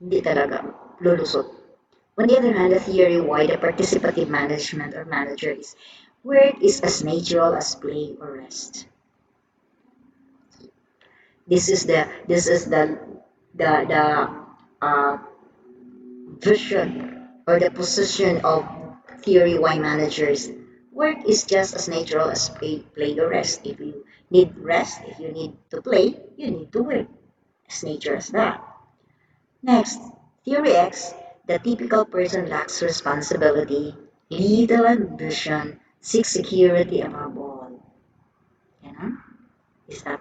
S1: hindi talaga lulusot. On the other hand, the theory why the participative management or manager is work is as natural as play or rest. This is the uh, vision or the position of theory Y managers. Work is just as natural as play or rest. If you need rest, if you need to play, you need to work. As nature as that. Next, theory X. The typical person lacks responsibility, little ambition, seeks security above all. You know? Is that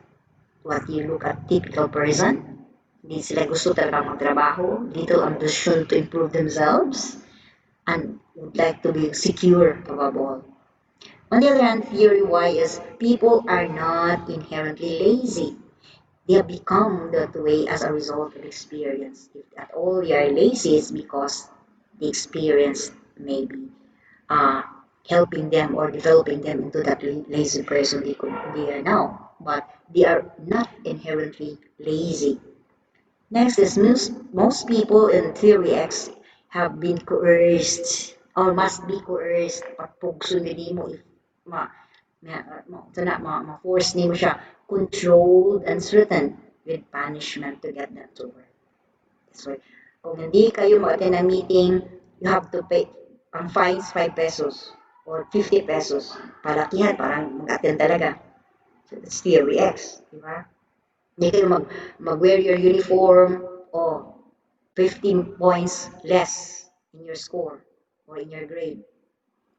S1: what you look at typical person? Hindi sila gusto talaga magtrabaho, little ambition to improve themselves, and would like to be secure above all. On the other hand, theory Y is people are not inherently lazy. They have become that way as a result of experience. If at all you are lazy, it's because the experience may be uh, helping them or developing them into that lazy person they are now. But they are not inherently lazy. Next is most people in theory X have been coerced or must be coerced pag pugso nili mo if ma ma-force nimo siya controlled and threatened with punishment to get them to work. So, kung hindi kayo mag-attend ng meeting, you have to pay ang fines 5 pesos or 50 pesos. Palakihan, parang mag-attend talaga. So, that's theory X, di ba? Hindi kayo mag-wear your uniform o 15 points less in your score or in your grade.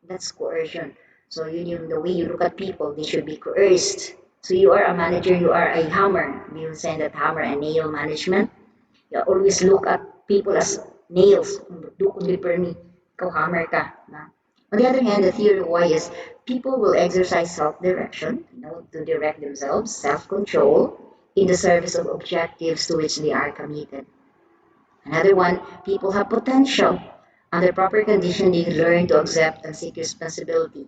S1: That's coercion. So yun yung the way you look at people, they should be coerced. So you are a manager, you are a hammer. We will send that hammer and nail management. You always look at people as nails. Do kundi permi, ikaw hammer ka. Na? On the other hand, the theory why is people will exercise self-direction, to direct themselves, self-control, in the service of objectives to which they are committed. Another one, people have potential. Under proper condition, they learn to accept and seek responsibility.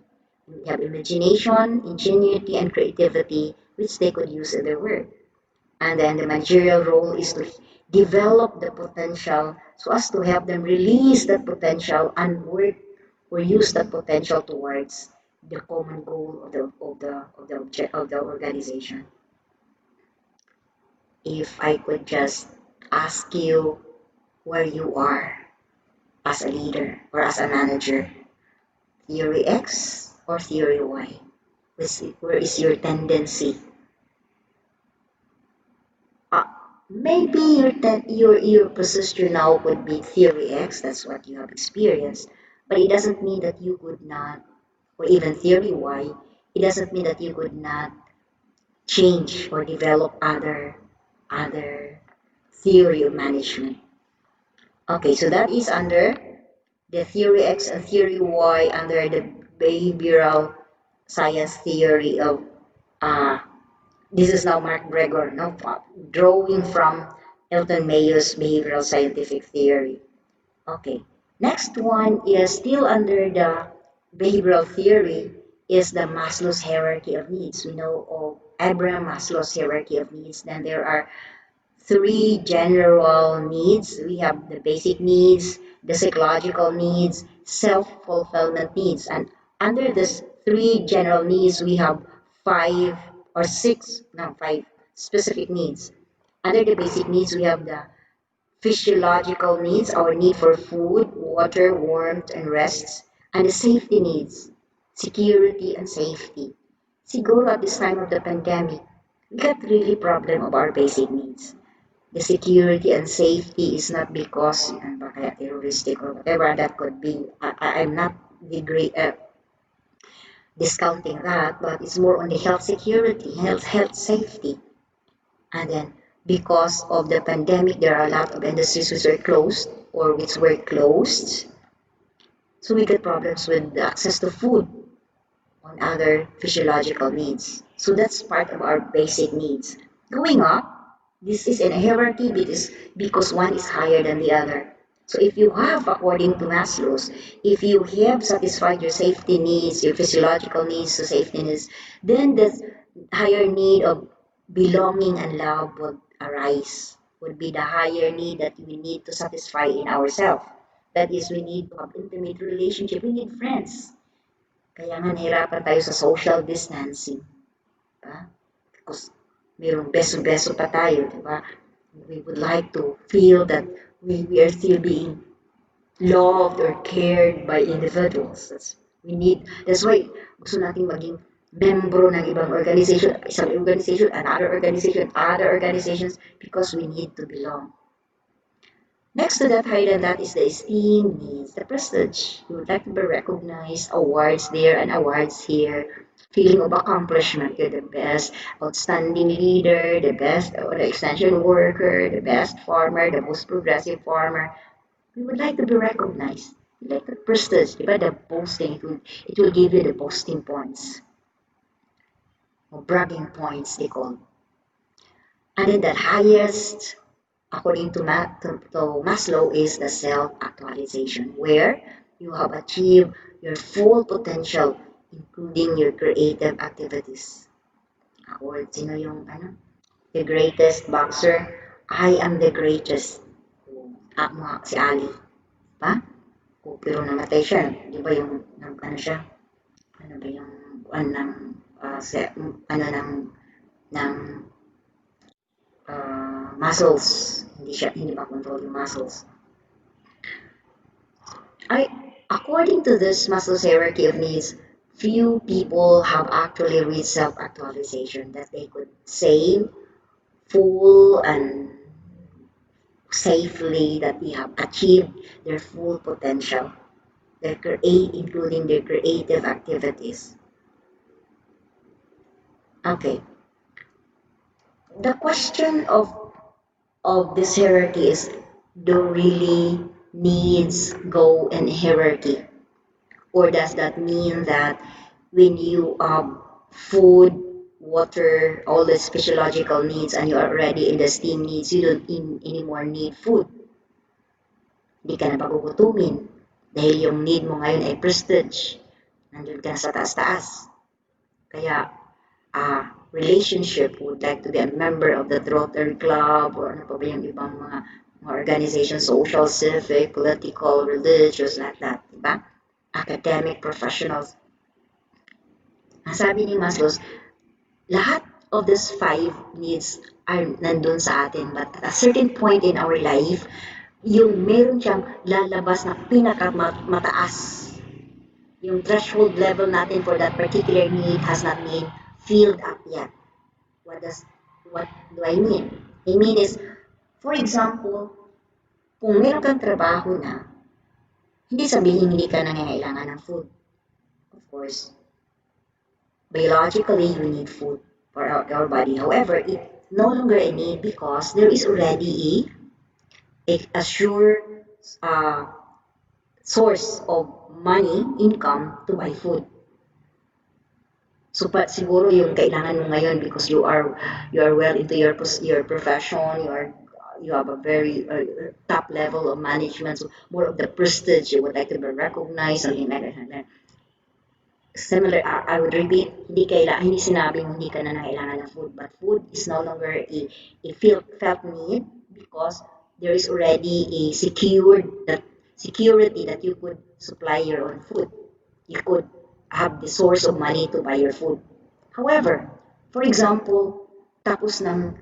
S1: They have imagination, ingenuity, and creativity, which they could use in their work. And then the managerial role is to develop the potential so as to help them release that potential and work or use that potential towards the common goal of the organization. If I could just ask you where you are as a leader or as a manager, theory X or theory Y? Where is your tendency? Uh, Maybe your position now could be theory X, that's what you have experienced, but it doesn't mean that you could not, or even theory Y, it doesn't mean that you could not change or develop other theory of management. Okay, so that is under the theory X and theory Y under the behavioral science theory of uh, this is now Mark Gregor, no, drawing from Elton Mayo's behavioral scientific theory. Okay, next one is still under the behavioral theory is the Maslow's hierarchy of needs. We know of Abraham Maslow's hierarchy of needs. Then there are three general needs. We have the basic needs, the psychological needs, self-fulfillment needs. And under this three general needs, we have five or six, no, five specific needs. Under the basic needs, we have the physiological needs, our need for food, water, warmth, and rest, and the safety needs, security and safety. Siguro at this time of the pandemic, we got really problem of our basic needs. The security and safety is not because kaya terroristic or whatever that could be. I'm not degree, discounting that, but it's more on the health security, health safety. And then because of the pandemic, there are a lot of industries which are closed or which were closed. So we get problems with the access to food on other physiological needs. So that's part of our basic needs. Going up, this is in a hierarchy because one is higher than the other. So if you have, according to Maslow's, if you have satisfied your safety needs, your physiological needs to safety needs, then the higher need of belonging and love would arise, would be the higher need that we need to satisfy in ourselves. That is, we need to have intimate relationship, we need friends. Kaya nga nahirapan tayo sa social distancing. Diba? Because mayroong beso-beso pa tayo, di ba? We would like to feel that we are still being loved or cared by individuals. That's why gusto nating maging membro ng ibang organization, isang organization, another organization, other organizations, because we need to belong. Next to that, higher than that is the esteem needs, the prestige. You would like to be recognized, awards there and awards here, feeling of accomplishment. You're the best outstanding leader, the best or the extension worker, the best farmer, the most progressive farmer. We would like to be recognized. We like the prestige, diba? The boasting, it will give you the boasting points or bragging points, they call. And then the highest, according to, Maslow, is the self-actualization, where you have achieved your full potential, including your creative activities. Ako, sino yung, the greatest boxer? I am the greatest. Si Ali. Pa? Pero namatay siya. Di ba yung, ano siya? Ano ba yung, ng, ng muscles. Hindi pa control yung muscles. According to this Maslow's hierarchy of needs, few people have actually reached self-actualization, that they could save full and safely, that they have achieved their full potential, including their creative activities. Okay. The question of this hierarchy is, do really needs go in hierarchy? Or does that mean that when you food, water, all these physiological needs, and you are already in the STEAM needs, you don't anymore need food? Hindi ka na pagugutumin. Dahil yung need mo ngayon ay prestige. Nandun ka na sa taas-taas. Kaya, relationship, would like to be a member of the Rotary Club, or ano pa ba yung ibang mga organization, social, civic, political, religious, like that, diba? Academic professionals. Ang sabi ni Maslow, lahat of these five needs are nandun sa atin, but at a certain point in our life, yung meron siyang lalabas na pinakamataas. Yung threshold level natin for that particular need has not been filled up yet. What do I mean? I mean is, for example, kung meron kang trabaho na, hindi sabihin hindi ka nangangailangan ng food. Of course, biologically, we need food for our body. However, it no longer a need because there is already a sure uh, source of money, income to buy food. So, siguro yung kailangan mo ngayon because you are well into your profession, you have a very top level of management, so more of the prestige, you would like to be recognized, something like that. Similar, I would repeat, hindi sinabing hindi ka na nangailangan ng food, but food is no longer a felt need because there is already a security that you could supply your own food. You could have the source of money to buy your food. However, for example, tapos ano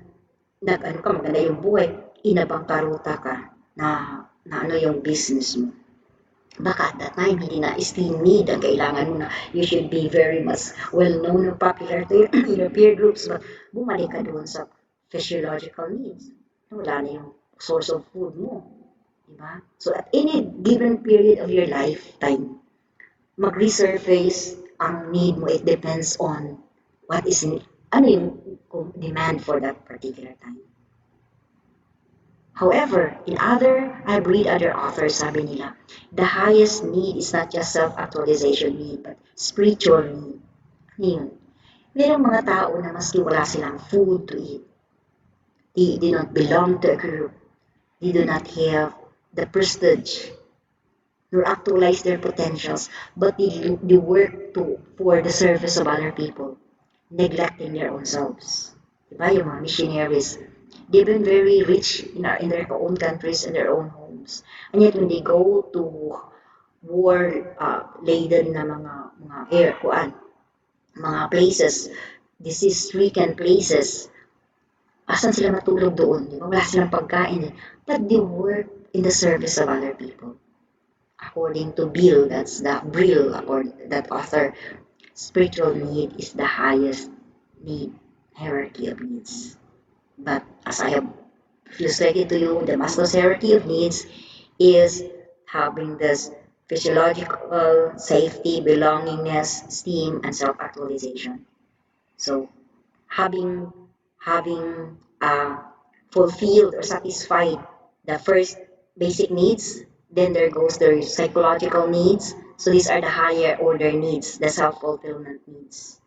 S1: ka, maganda yung buhay, inabangkaruta ka na ano yung business mo. Baka at that time, hindi na esteem need ang kailangan mo na you should be very much well-known or popular to your peer groups, but bumalik ka doon sa physiological needs. Wala na yung source of food mo. Diba? So at any given period of your lifetime, mag-resurface ang need mo. It depends on what is, ano yung demand for that particular time. However, I've read other authors, sabi nila, the highest need is not just self-actualization need, but spiritual need. Ngayon, merong mga tao na maski wala silang food to eat, they do not belong to a group, they do not have the prestige nor actualize their potentials, but they work for the service of other people, neglecting their own selves. Diba yung mga missionaries? They've been very rich in their own countries, in their own homes. And yet when they go to war-laden na mga places, disease-stricken places, asan sila matulog doon? Diba? Wala silang pagkain. But they work in the service of other people. According to Bill, that's the Brill, according that author, spiritual need is the highest need hierarchy of needs. But as I have illustrated to you, the Maslow's hierarchy of needs is having this physiological safety, belongingness, esteem, and self-actualization. So having having fulfilled or satisfied the first basic needs, then there goes the psychological needs. So these are the higher order needs, the self-fulfillment needs.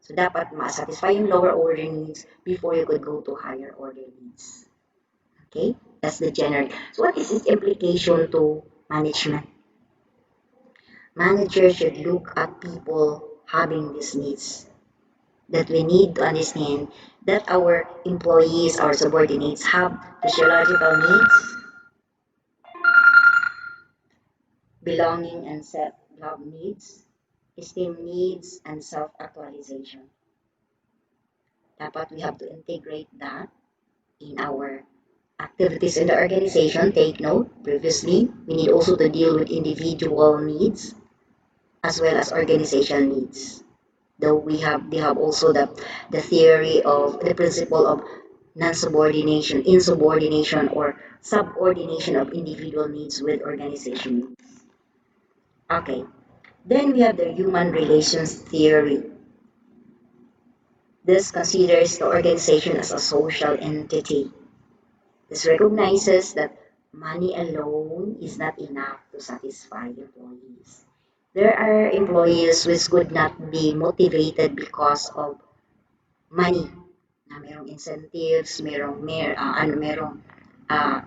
S1: So dapat ma-satisfy yung lower order needs before you could go to higher order needs. Okay? That's the generic. So what is its implication to management? Managers should look at people having these needs. That we need to understand that our employees, our subordinates have physiological needs, belonging and self-love needs, esteem needs, and self-actualization. Dapat we have to integrate that in our activities in the organization. Take note, previously, we need also to deal with individual needs as well as organization needs. Though they have also the theory of the principle of non-subordination, insubordination, or subordination of individual needs with organization needs. Okay, then we have the human relations theory. This considers the organization as a social entity. This recognizes that money alone is not enough to satisfy employees. There are employees which could not be motivated because of money, na merong incentives, merong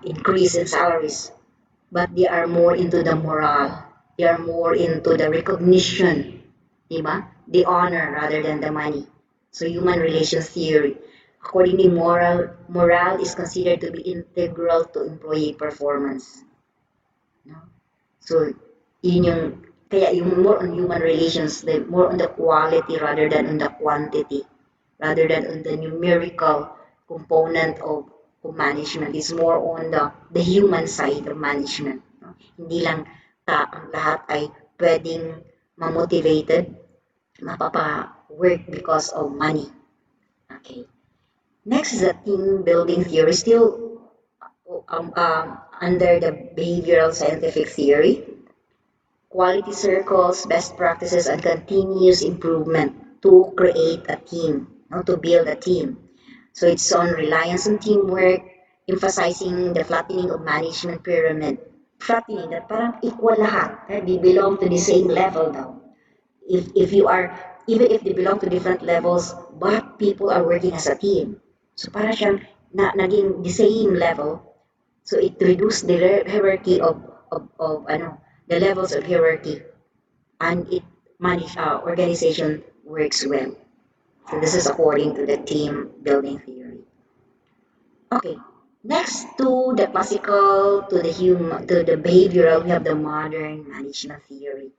S1: increase in salaries, but they are more into the morale. They are more into the recognition, di ba? The honor rather than the money. So human relations theory. Accordingly, morale is considered to be integral to employee performance. No? So, yun yung, kaya yung more on human relations, the more on the quality rather than on the quantity, rather than on the numerical component of management. It's more on the human side of management. No? Hindi lang ang lahat ay pwedeng mamotivated, mapapa-work because of money. Okay. Next is the team building theory, still under the behavioral scientific theory. Quality circles, best practices, and continuous improvement to create a team, no, to build a team. So it's on reliance on teamwork, emphasizing the flattening of management pyramid. Flattening, that parang equal lahat. They belong to the same level now. If you are, even if they belong to different levels, but people are working as a team. So para siyang naging the same level. So it reduced the hierarchy of the levels of hierarchy, and it organization works well. So this is according to the team building theory. Okay, next to the classical, to the human, to the behavioral, we have the modern management theory.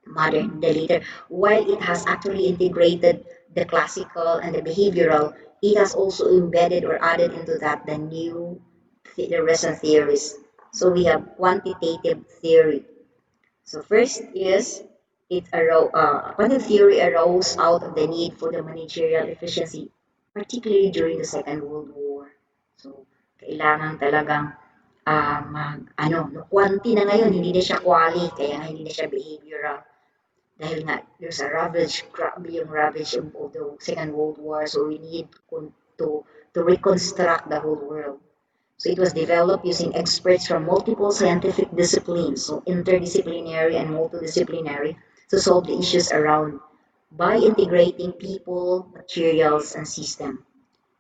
S1: Modern, the later, while it has actually integrated the classical and the behavioral, it has also embedded or added into that the new, the recent theories. So we have quantitative theory. So first is quantitative theory arose out of the need for the managerial efficiency, particularly during the Second World War. So kailangan talagang quantity na ngayon, hindi na siya quality, kaya nga hindi na siya behavioral. Dahil nga, there's a grabe yung ravage of the Second World War, so we need to reconstruct the whole world. So it was developed using experts from multiple scientific disciplines, so interdisciplinary and multidisciplinary, to solve the issues around by integrating people, materials, and system.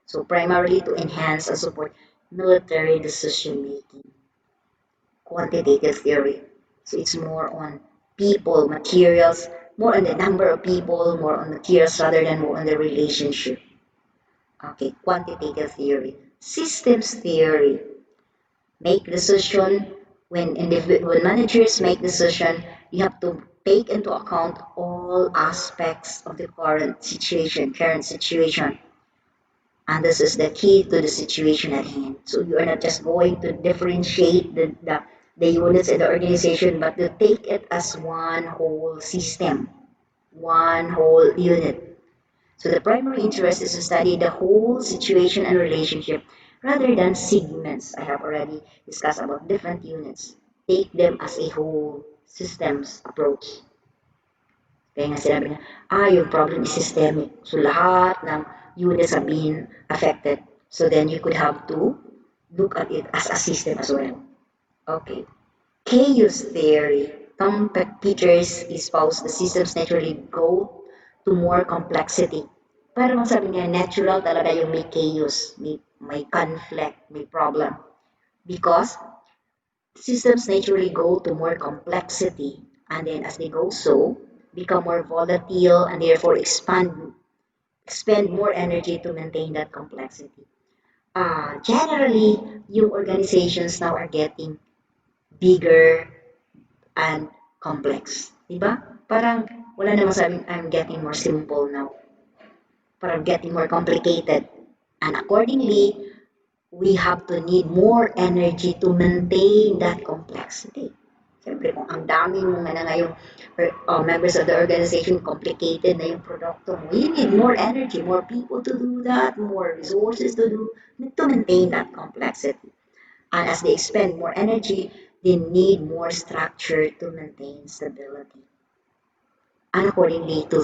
S1: So primarily to enhance and support military decision making. Quantitative theory. So it's more on people, materials, more on the number of people, more on materials rather than more on the relationship. Okay, quantitative theory. Systems theory. Make decision when managers make decision, you have to take into account all aspects of the current situation, and this is the key to the situation at hand. So you are not just going to differentiate the units in the organization, but to take it as one whole system, one whole unit. So the primary interest is to study the whole situation and relationship rather than segments. I have already discussed about different units. Take them as a whole systems approach. Kaya nga sinabi na, yung problem is systemic. So lahat ng units have been affected. So then you could have to look at it as a system as well. Okay. Chaos theory. Tom Peters espoused the systems naturally go to more complexity. Pero sabi niya, natural talaga yung may chaos, may conflict, may problem. Because systems naturally go to more complexity, and then as they go so, become more volatile and therefore expend more energy to maintain that complexity. Generally, yung organizations now are getting bigger and complex. Diba? Parang wala namang sabing I'm getting more simple now. Parang getting more complicated. And accordingly, we have to need more energy to maintain that complexity. Siyempre, kung ang dami mo nga na ngayong members of the organization, complicated na yung produkto mo, you need more energy, more people to do that, more resources to maintain that complexity. And as they expend more energy, they need more structure to maintain stability. And according to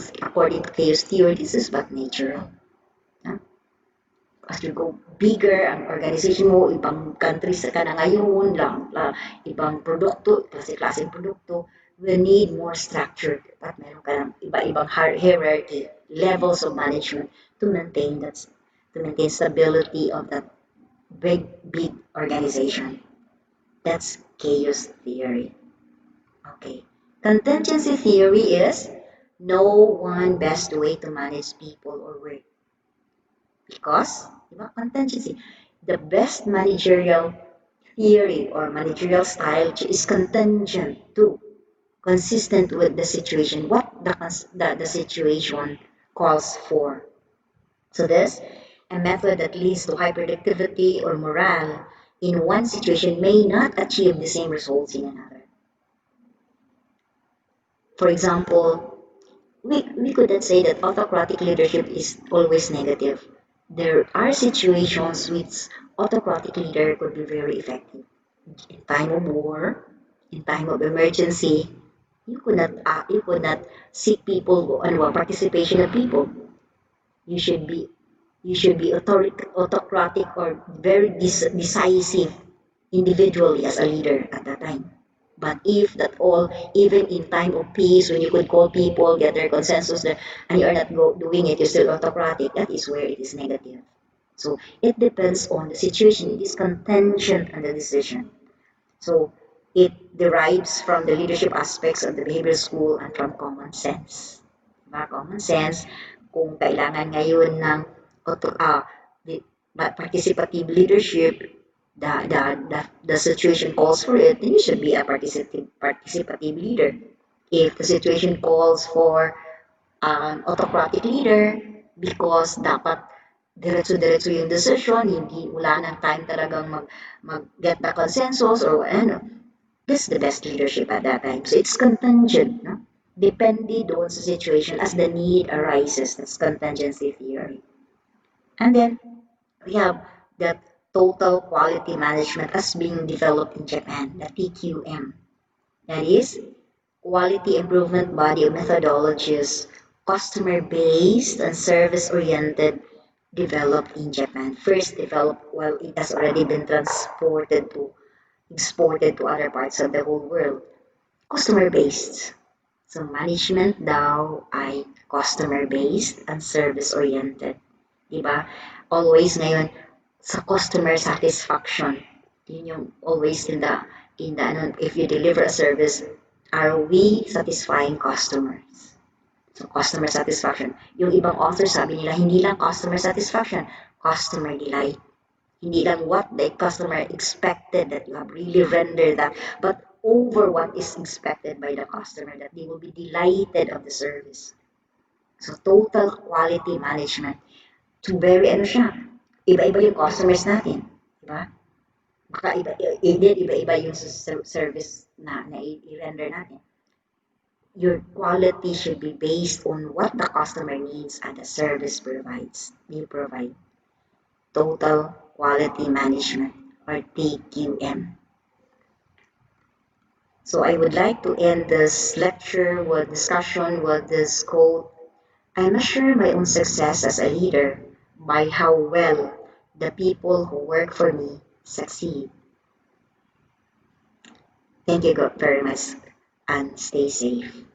S1: chaos theory, this is but natural. Huh? As you go bigger ang organization mo, ibang countries ka na ngayon, ibang produkto, klase-klaseng produkto, will need more structure. At meron ka ng iba-ibang hierarchy, levels of management to maintain stability of that big organization. That's chaos theory. Okay. Contingency theory is no one best way to manage people or work. Because, contingency, the best managerial theory or managerial style is contingent to, consistent with the situation, what the situation calls for. So this, a method that leads to high productivity or morale in one situation may not achieve the same results in another. For example, we could not say that autocratic leadership is always negative. There are situations which autocratic leader could be very effective. In time of war, in time of emergency, you could not seek people and participation of people. You should be you should be autocratic or very decisive individually as a leader at that time. But if that all, even in time of peace, when you could call people, get their consensus, and you are not doing it, you're still autocratic, that is where it is negative. So it depends on the situation. It is contingent on the decision. So it derives from the leadership aspects of the behavioral school and from common sense. Diba? Common sense, kung kailangan ngayon ng participative leadership, the situation calls for it, then you should be a participative leader. If the situation calls for an autocratic leader, because dapat diretso-diretso yung decision, hindi wala nang time talagang mag-get the consensus or ano, this is the best leadership at that time. So it's contingent, no? Depende doon sa situation as the need arises. That's contingency theory. And then we have that total quality management as being developed in Japan, the TQM. That is quality improvement body of methodologies, customer-based and service-oriented, developed in Japan. First developed, well, it has already been exported to other parts of the whole world. Customer-based. So management daw ay customer-based and service-oriented. Diba? Always ngayon, sa customer satisfaction. Yun yung always ano, if you deliver a service, are we satisfying customers? So customer satisfaction. Yung ibang authors sabi nila, hindi lang customer satisfaction, customer delight. Hindi lang what the customer expected that you have really rendered that, but over what is expected by the customer, that they will be delighted of the service. So total quality management. To very ano siya, iba-iba yung customers natin, di ba? Baka iba-iba yung service na i-render natin. Your quality should be based on what the customer needs and the service you provide. Total quality management, or TQM. So I would like to end this lecture with discussion with this quote. I measure my own success as a leader by how well the people who work for me succeed. Thank you very much and stay safe.